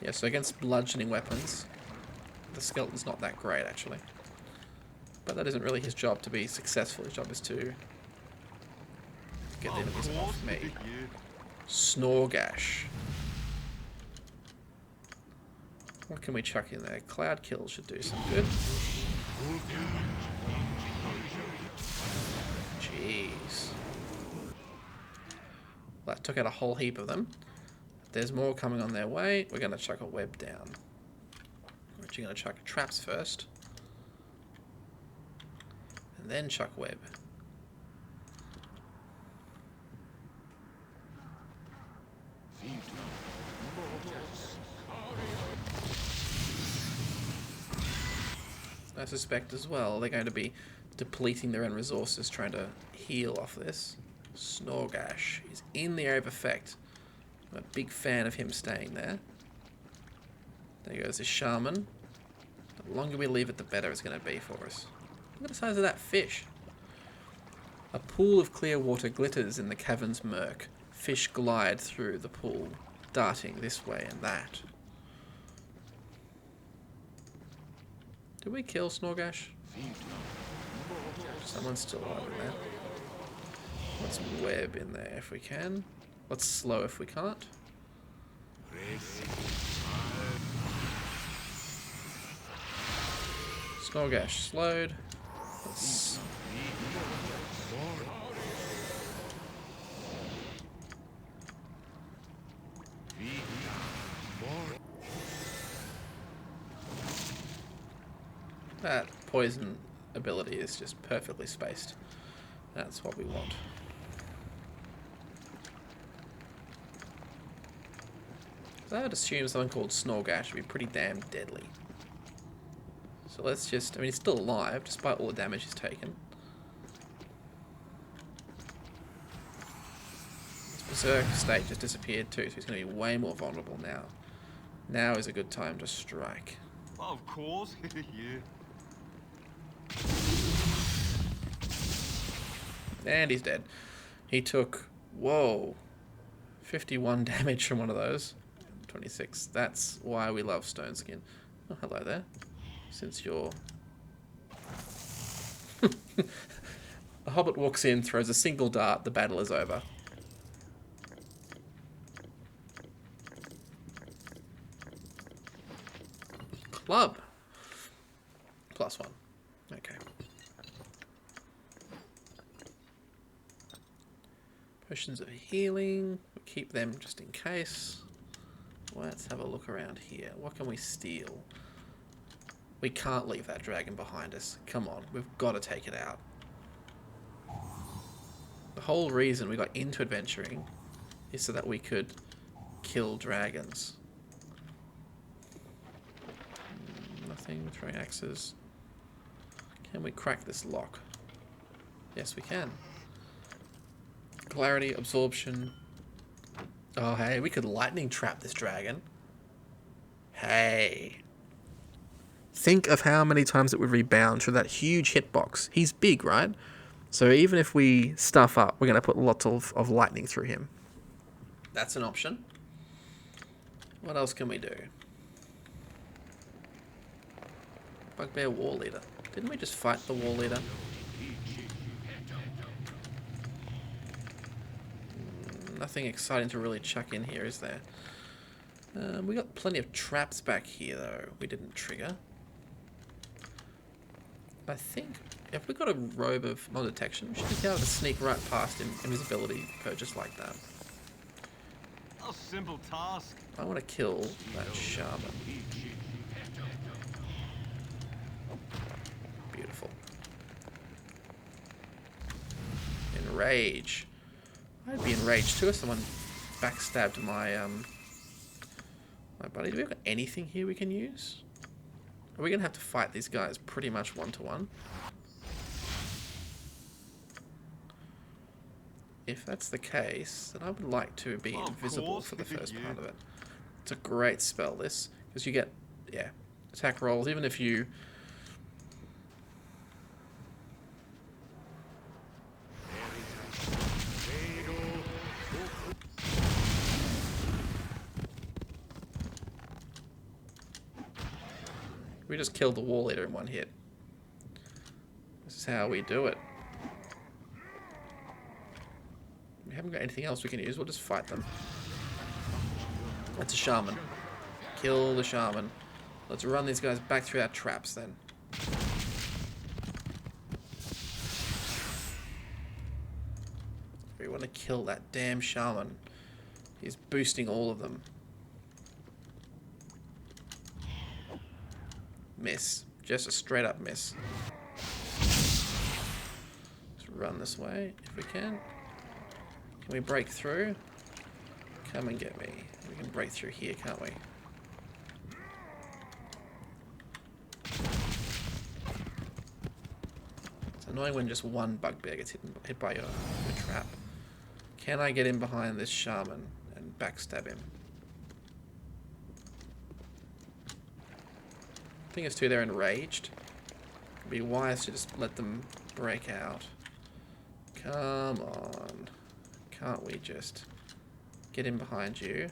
Yeah, so against bludgeoning weapons, the skeleton's not that great actually. But that isn't really his job to be successful. His job is to get the enemies off me. Snorgash. What can we chuck in there? Cloud Kill should do some good. Jeez. Well, that took out a whole heap of them. There's more coming on their way. We're going to chuck a web down. We're actually going to chuck traps first. And then chuck web. I suspect as well they're going to be depleting their own resources trying to heal off this. Snorgash is in the area of effect. I'm a big fan of him staying there. There goes the shaman. The longer we leave it, the better it's going to be for us. Look at the size of that fish. A pool of clear water glitters in the cavern's murk. Fish glide through the pool, darting this way and that. Did we kill Snorgash? Someone's still alive in there. Let's web in there if we can. Let's slow if we can't. Snorgash slowed. Let's... That poison ability is just perfectly spaced. That's what we want. I would assume someone called Snorgash would be pretty damn deadly. So let's just... I mean, he's still alive, despite all the damage he's taken. His berserk state just disappeared too, so he's going to be way more vulnerable now. Now is a good time to strike. Well, of course. Yeah. And he's dead. He took... Whoa. 51 damage from one of those. 26. That's why we love stone skin. Oh, hello there. Since you're... A hobbit walks in, throws a single dart, the battle is over. Club. +1. Okay. Potions of healing. We'll keep them just in case. Let's have a look around here. What can we steal? We can't leave that dragon behind us. Come on, we've got to take it out. The whole reason we got into adventuring is so that we could kill dragons. Nothing. Throwing axes. Can we crack this lock? Yes, we can. Clarity, absorption. Oh, hey, we could lightning trap this dragon. Hey. Think of how many times it would rebound through that huge hitbox. He's big, right? So even if we stuff up, we're going to put lots of lightning through him. That's an option. What else can we do? Bugbear War Leader. Didn't we just fight the War Leader? Nothing exciting to really chuck in here, is there? We got plenty of traps back here, though. We didn't trigger. I think if we got a robe of non-detection, we should be able to sneak right past invisibility purchase like that. A simple task. I want to kill that shaman. Beautiful. Enrage. I'd be enraged too if someone backstabbed my my buddy. Do we have anything here we can use? Are we gonna have to fight these guys pretty much one-to-one? If that's the case, then I would like to be invisible for the first part of it. It's a great spell, this, because you get, yeah, attack rolls, even if you... We just killed the wall eater in one hit. This is how we do it. We haven't got anything else we can use, we'll just fight them. That's a shaman. Kill the shaman. Let's run these guys back through our traps then. We want to kill that damn shaman. He's boosting all of them. Miss. Just a straight up miss. Let's run this way if we can. Can we break through? Come and get me. We can break through here, can't we? It's annoying when just one bugbear gets hit by your trap. Can I get in behind this shaman and backstab him? Thing is too, they're enraged. It'd be wise to just let them break out. Come on. Can't we just get in behind you?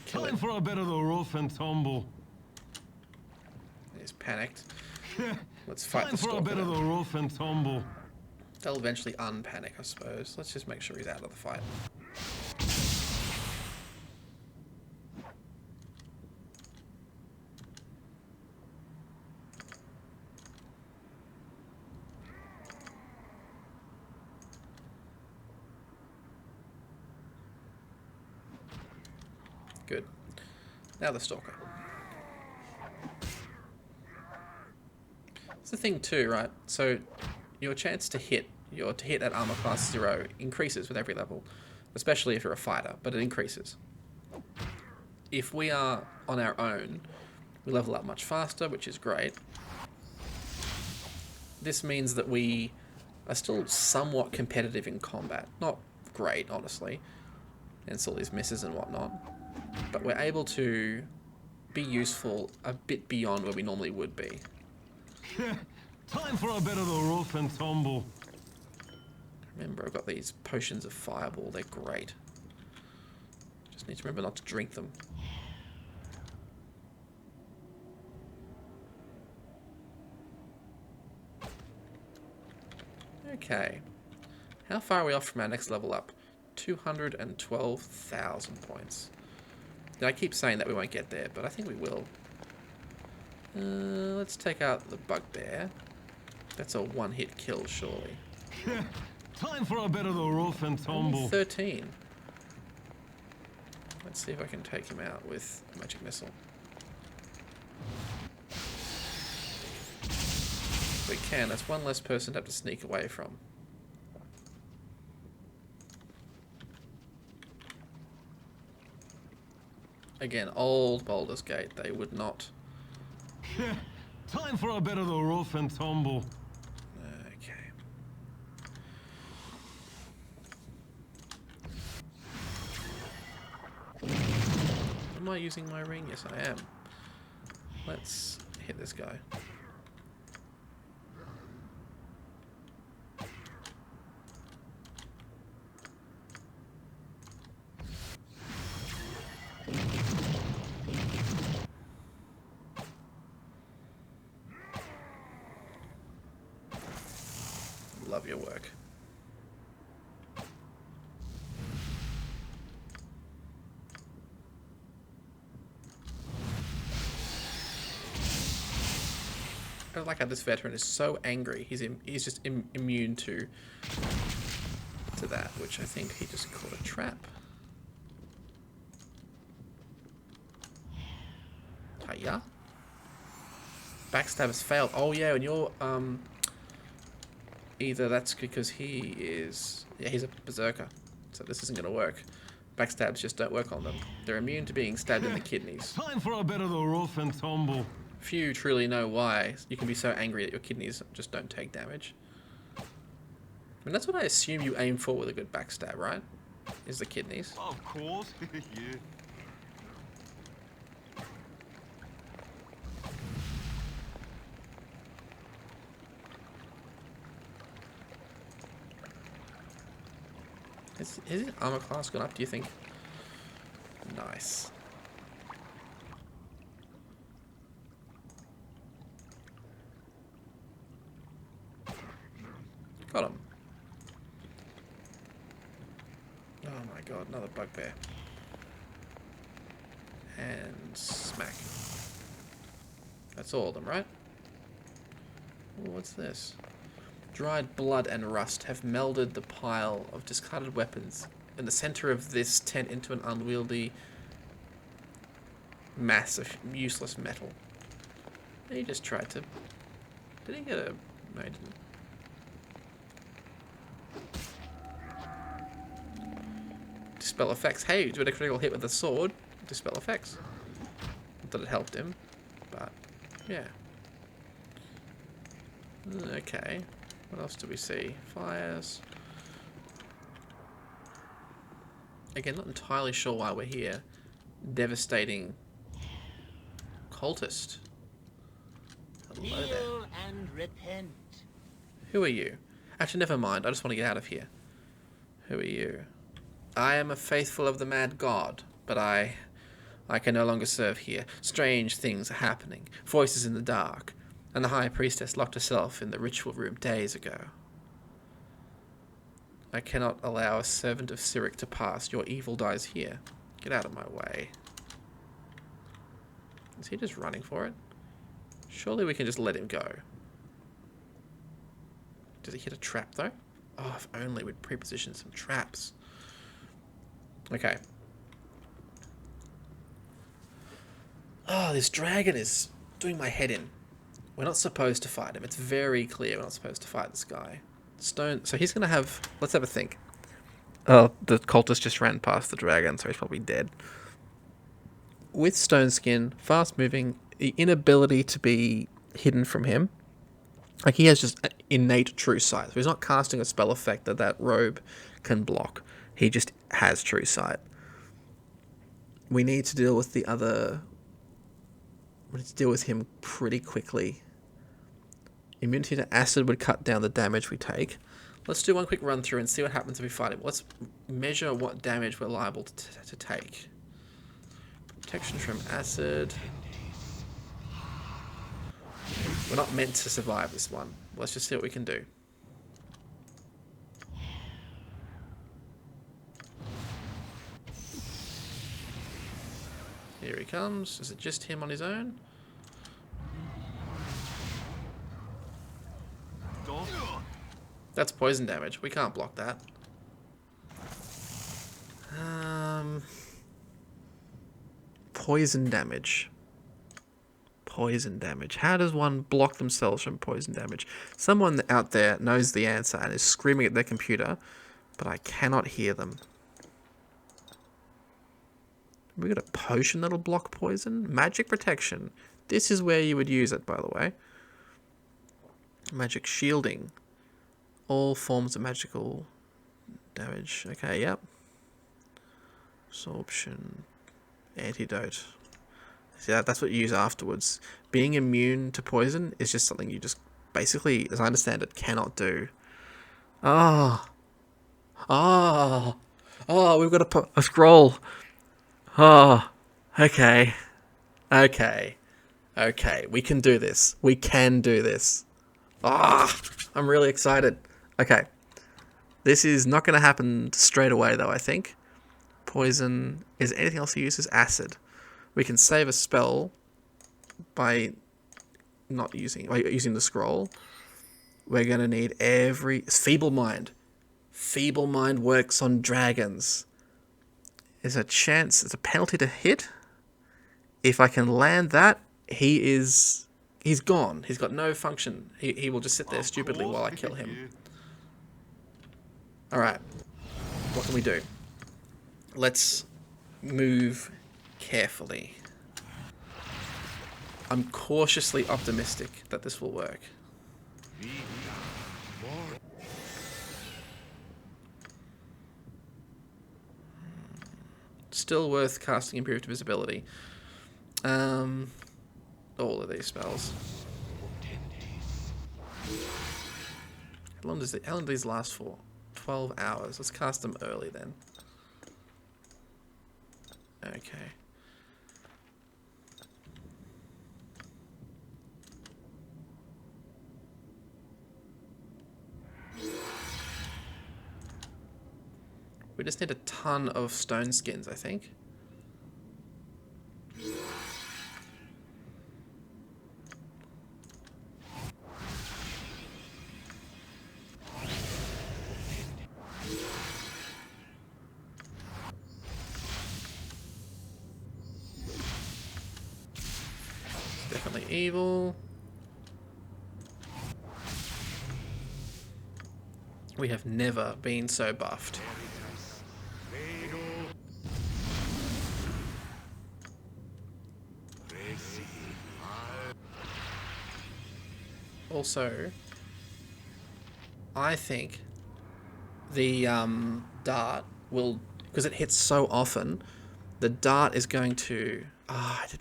Time for a bit of the rough and tumble. He's panicked. Let's fight Time the for a stalker bit of then. the rough and tumble. They'll eventually unpanic, I suppose. Let's just make sure he's out of the fight. Good. Now the stalker. It's the thing too, right? So your chance to hit at armor class 0 increases with every level, especially if you're a fighter, but it increases. If we are on our own, we level up much faster, which is great. This means that we are still somewhat competitive in combat. Not great, honestly, and still these misses and whatnot, but we're able to be useful a bit beyond where we normally would be. Time for a bit of the rough and tumble. Remember, I've got these potions of fireball. They're great. Just need to remember not to drink them. Okay. How far are we off from our next level up? 212,000 points. Now, I keep saying that we won't get there, but I think we will. Let's take out the bugbear. That's a one-hit kill, surely. Time for a bit of the rough and tumble. Only 13. Let's see if I can take him out with a magic missile. We can. That's one less person to have to sneak away from. Again, old Baldur's Gate. They would not... Time for a bit of the rough and tumble. Okay. Am I using my ring? Yes, I am. Let's hit this guy. Love your work. I like how this veteran is so angry. He's just immune to that, which I think he just caught a trap. Hiya. Backstab has failed. Oh yeah, and you're either that's because he's a berserker, so this isn't gonna work. Backstabs just don't work on them. They're immune to being stabbed in the kidneys. Time for a bit of the rough and tumble. Few truly know why you can be so angry that your kidneys just don't take damage. I mean, that's what I assume you aim for with a good backstab, right? Is the kidneys. Of course, yeah. Is his armor class gone up, do you think? Nice. Got him. Oh my god, another bugbear. And smack. That's all of them, right? Ooh, what's this? Dried blood and rust have melded the pile of discarded weapons in the center of this tent into an unwieldy mass of useless metal. He just tried to... Did he get a... No, he didn't. Dispel effects. Hey, do a critical hit with a sword. Dispel effects. Not that it helped him, but yeah. Okay. What else do we see? Fires. Again, not entirely sure why we're here. Devastating cultist. Hello there. Kneel and repent. Who are you? Actually, never mind. I just want to get out of here. Who are you? I am a faithful of the mad god, but I can no longer serve here. Strange things are happening. Voices in the dark. And the High Priestess locked herself in the ritual room days ago. I cannot allow a servant of Cyric to pass. Your evil dies here. Get out of my way. Is he just running for it? Surely we can just let him go. Did he hit a trap, though? Oh, if only we'd pre-positioned some traps. Okay. Oh, this dragon is doing my head in. We're not supposed to fight him. It's very clear we're not supposed to fight this guy. Stone. So he's going to have... Let's have a think. Oh, the cultist just ran past the dragon, so he's probably dead. With stone skin, fast moving, the inability to be hidden from him. Like, he has just innate true sight. So he's not casting a spell effect that robe can block. He just has true sight. We need to deal with the other... We need to deal with him pretty quickly. Immunity to acid would cut down the damage we take. Let's do one quick run through and see what happens if we fight him. Let's measure what damage we're liable to take. Protection from acid. We're not meant to survive this one. Let's just see what we can do. Here he comes. Is it just him on his own? That's poison damage. We can't block that. Poison damage. Poison damage. How does one block themselves from poison damage? Someone out there knows the answer and is screaming at their computer, but I cannot hear them. We got a potion that'll block poison? Magic protection. This is where you would use it, by the way. Magic shielding. All forms of magical damage. Okay, yep. Absorption. Antidote. See, that's what you use afterwards. Being immune to poison is just something you just basically, as I understand it, cannot do. Ah. Ah. Oh, we've got a scroll. Oh, okay. Okay. Okay, we can do this. We can do this. Ah, I'm really excited. Okay. This is not going to happen straight away, though, I think. Poison. Is there anything else he uses? Acid. We can save a spell by using the scroll. We're going to need Feeble Mind. Feeble Mind works on dragons. There's a penalty to hit. If I can land that, he's gone. He's got no function. He will just sit there stupidly while I kill him. Alright. What can we do? Let's move carefully. I'm cautiously optimistic that this will work. Still worth casting Improved Visibility. All of these spells. How long do these last for? 12 hours. Let's cast them early then. Okay. We just need a ton of stone skins, I think. Definitely evil. We have never been so buffed. Also, I think the dart will, because it hits so often, the dart is going to... Have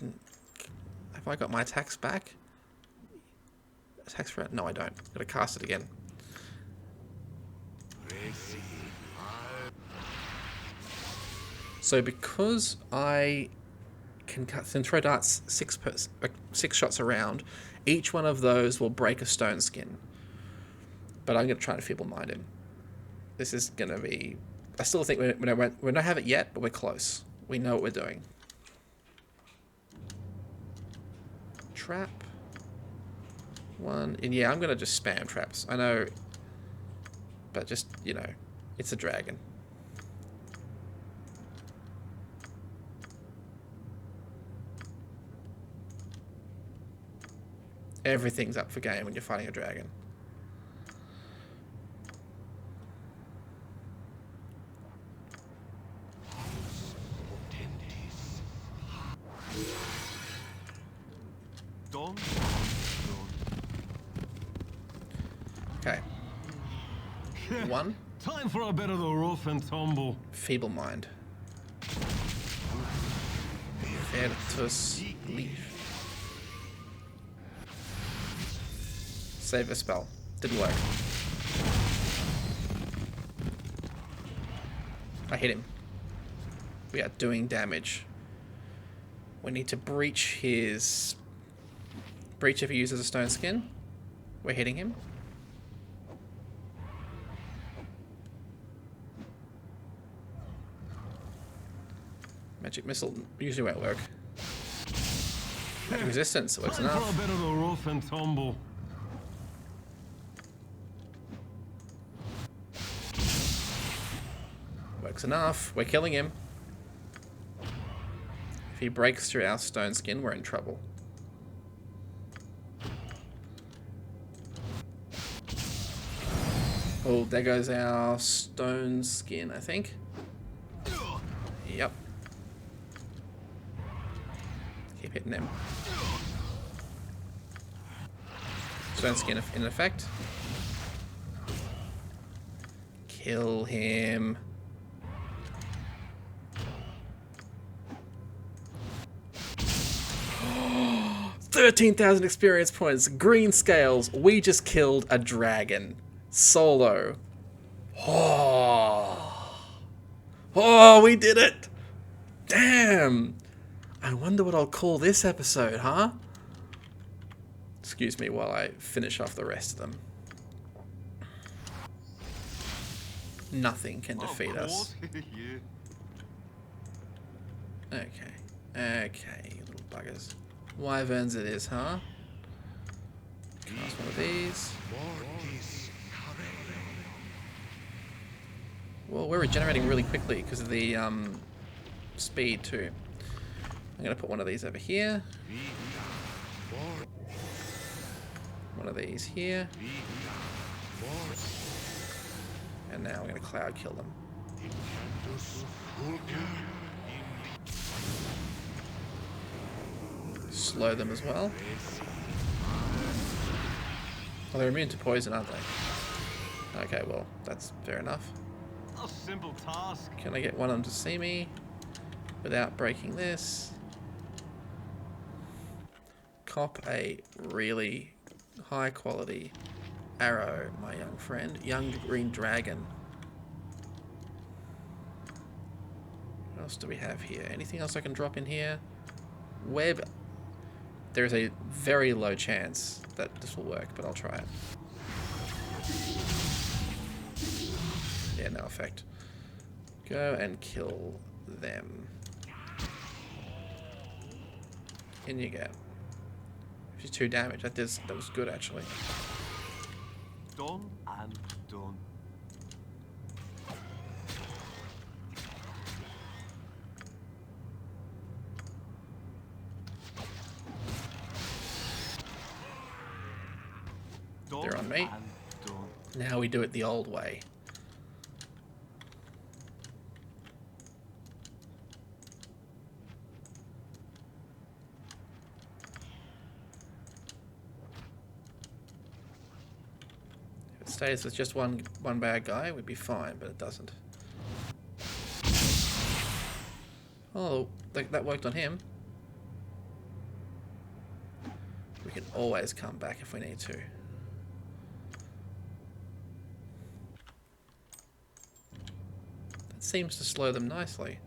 I got my attacks back? Attacks for it? No, I don't. Gotta cast it again. So because I can throw darts six shots around, each one of those will break a stone skin. But I'm going to try to feeble mind him. This is going to be... I still think we don't have it yet, but we're close. We know what we're doing. Trap. One. And yeah, I'm going to just spam traps. I know. But just, you know, it's a dragon. Everything's up for game when you're fighting a dragon. Okay. One. Time for a bit of the rough and tumble. Feeble Mind. Vertus Leaf. Save a spell. Didn't work. I hit him. We are doing damage. We need to breach his... Breach if he uses a stone skin. We're hitting him. Magic Missile usually won't work. Magic Resistance works enough. For a bit of the rough and tumble. Works enough. We're killing him. If he breaks through our stone skin, we're in trouble. Oh, there goes our stone skin, I think. Yep. Keep hitting him. Stone skin in effect. Kill him. 13,000 experience points. Green scales. We just killed a dragon. Solo. Oh, we did it. Damn. I wonder what I'll call this episode, huh? Excuse me while I finish off the rest of them. nothing can Of defeat us. course. Yeah. Okay. Okay, you little buggers. Wyverns it is, huh? Cast one of these. Well, we're regenerating really quickly because of the speed too. I'm going to put one of these over here. One of these here. And now we're going to cloud kill them. Slow them as well. Well, they're immune to poison, aren't they? Okay, well, that's fair enough. A simple task. Can I get one of them to see me without breaking this? Cop a really high quality arrow, my young friend. Young green dragon. What else do we have here? Anything else I can drop in here? Web. There's a very low chance that this will work, but I'll try it. Yeah, no effect. Go and kill them. In you go. 52 damage. That was good actually. Done and done. They're on me. And done. Now we do it the old way. If it stays with just one bad guy, we'd be fine, but it doesn't. Oh, that worked on him. We can always come back if we need to. That seems to slow them nicely.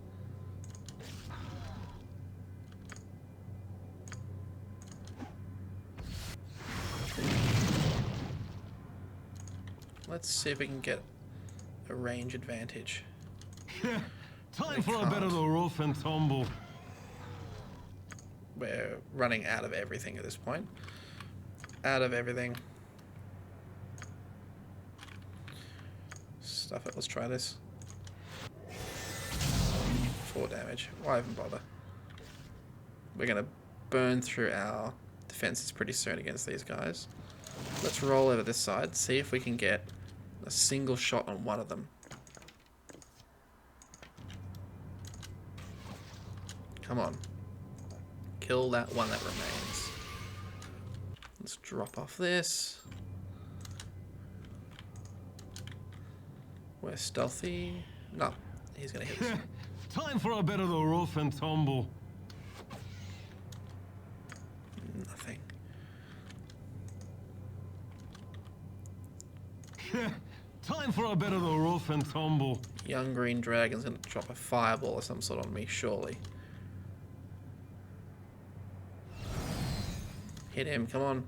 Let's see if we can get a range advantage. Time for a bit of the rough and tumble. We're running out of everything at this point. Out of everything. Stuff it, let's try this. 4 damage. Why even bother? We're gonna burn through our defenses pretty soon against these guys. Let's roll over this side, see if we can get a single shot on one of them. Come on. Kill that one that remains. Let's drop off this. We're stealthy. No, he's gonna hit us. Time for a bit of the rough and tumble. Nothing. Time for a bit of the rough and tumble. Young green dragon's gonna drop a fireball or some sort on me, surely. Hit him, come on.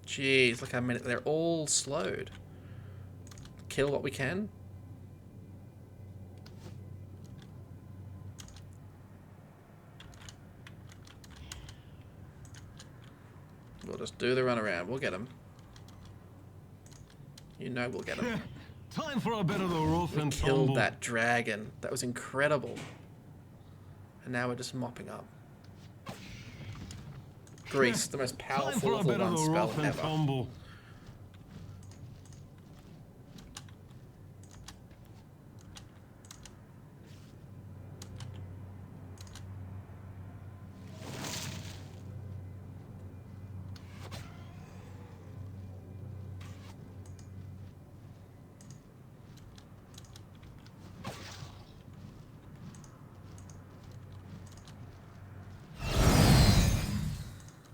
Jeez, look how many. They're all slowed. Kill what we can. We'll just do the run around. We'll get him. You know we'll get him. Time for a bit of the rough We and killed tumble. that dragon. That was incredible. And now we're just mopping up. Grease, the most Time powerful for a level bit of 1 the spell rough and ever. tumble.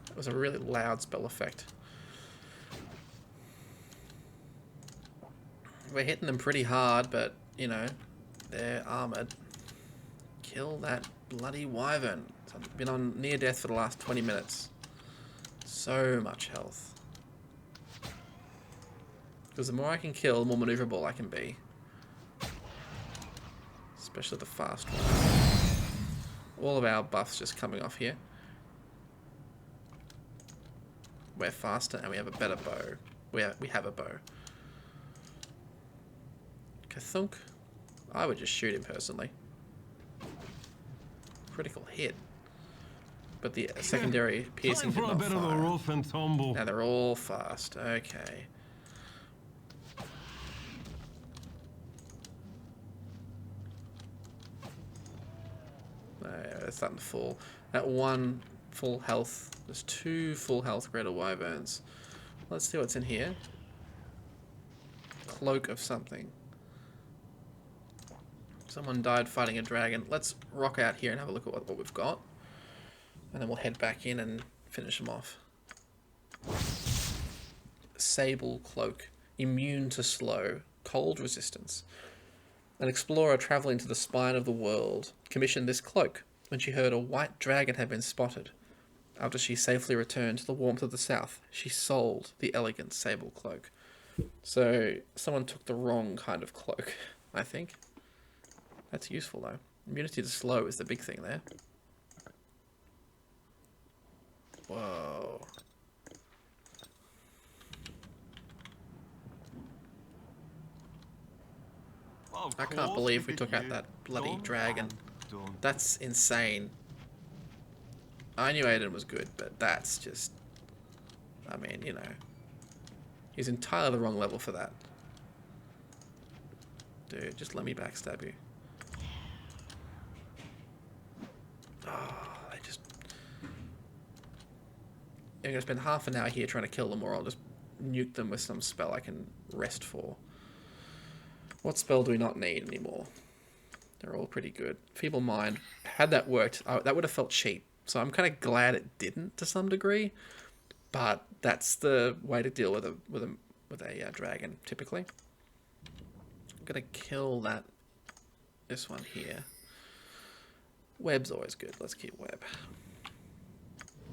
It was a really loud spell effect. We're hitting them pretty hard, but, you know, they're armoured. Kill that bloody wyvern. I've been on near death for the last 20 minutes. So much health. Because the more I can kill, the more maneuverable I can be. Especially the fast ones. All of our buffs just coming off here. We're faster and we have a better bow. We have a bow. Kathunk. I would just shoot him personally. Critical hit. But the secondary piercing did not fire. Now they're all fast. Okay. They're starting to fall. At 1 full health, there's 2 full health greater wyverns. Let's see what's in here. Cloak of something. Someone died fighting a dragon. Let's rock out here and have a look at what we've got. And then we'll head back in and finish them off. Sable cloak. Immune to slow. Cold resistance. An explorer travelling to the spine of the world commissioned this cloak when she heard a white dragon had been spotted. After she safely returned to the warmth of the south, she sold the elegant sable cloak. So someone took the wrong kind of cloak, I think. That's useful though. Immunity to slow is the big thing there. Whoa. I can't believe we took out that bloody dragon. That's insane. I knew Aodhan was good, but that's just... I mean, you know. He's entirely the wrong level for that. Dude, just let me backstab you. Oh, they just... I'm going to spend half an hour here trying to kill them, or I'll just nuke them with some spell I can rest for. What spell do we not need anymore? They're all pretty good. Feeble Mind. Had that worked, that would have felt cheap. So I'm kind of glad it didn't to some degree. But that's the way to deal with a dragon, typically. I'm going to kill this one here. Web's always good. Let's keep web.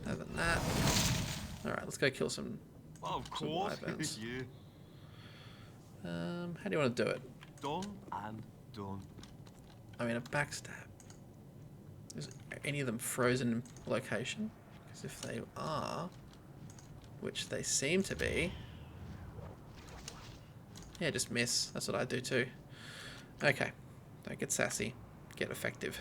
Other than that... Alright, let's go kill some wyverns. How do you want to do it? Done and done. I mean, a backstab. Is any of them frozen in location? Because if they are, which they seem to be, yeah, just miss. That's what I do too. Okay, don't get sassy. Get effective.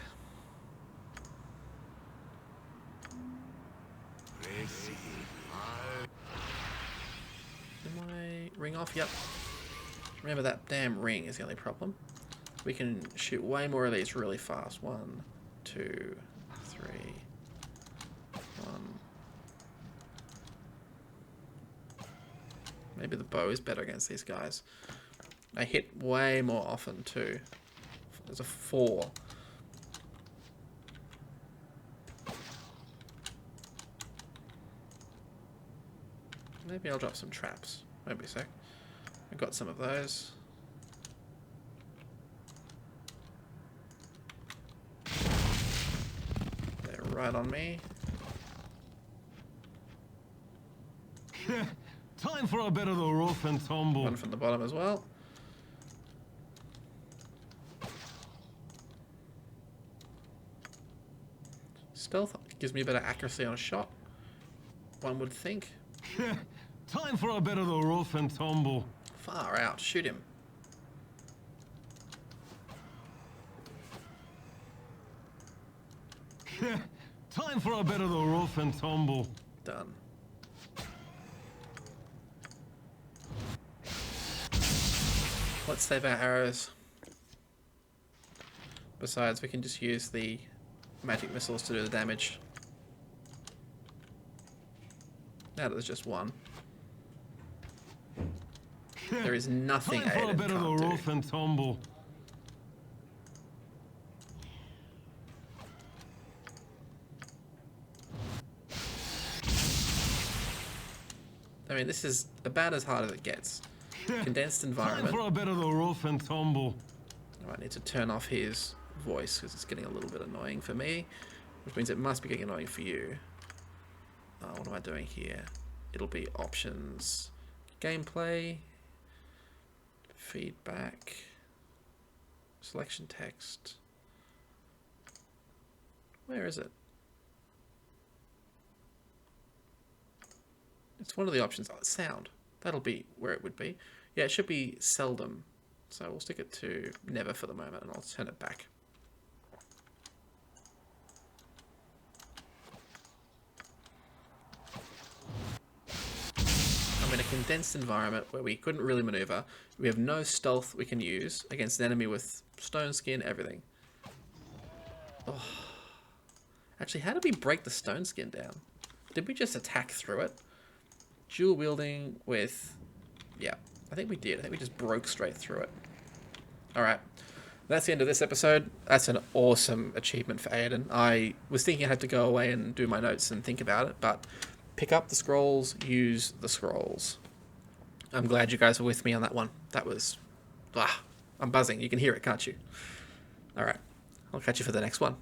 Did my ring off? Yep. Remember, that damn ring is the only problem. We can shoot way more of these really fast. 1, 2, 3. 1. Maybe the bow is better against these guys. I hit way more often too. There's a 4. Maybe I'll drop some traps. Won't be a sec. I got some of those. They're right on me. Time for a bit of the rough and tumble. One from the bottom as well. Stealth gives me a better accuracy on a shot, one would think. Time for a bit of the rough and tumble. Far out, shoot him. Time for a bit of the rough and tumble. Done. Let's save our arrows. Besides, we can just use the magic missiles to do the damage. Now that there's just one. There is nothing Aodhan can't do. Time for a bit of the rough and tumble. I mean, this is about as hard as it gets. Condensed environment. Time for a bit of the rough and tumble. I need to turn off his voice because it's getting a little bit annoying for me, which means it must be getting annoying for you. What am I doing here? It'll be options, gameplay. Feedback. Selection text. Where is it? It's one of the options. Oh, sound. That'll be where it would be. Yeah, it should be seldom. So we'll stick it to never for the moment, and I'll turn it back. I'm in a condensed environment where we couldn't really maneuver. We have no stealth we can use against an enemy with stone skin, everything. Oh. Actually, how did we break the stone skin down? Did we just attack through it? Dual wielding with... Yeah, I think we did. I think we just broke straight through it. Alright, that's the end of this episode. That's an awesome achievement for Aodhan. I was thinking I had to go away and do my notes and think about it, but pick up the scrolls, use the scrolls. I'm glad you guys were with me on that one. That was... I'm buzzing. You can hear it, can't you? Alright, I'll catch you for the next one.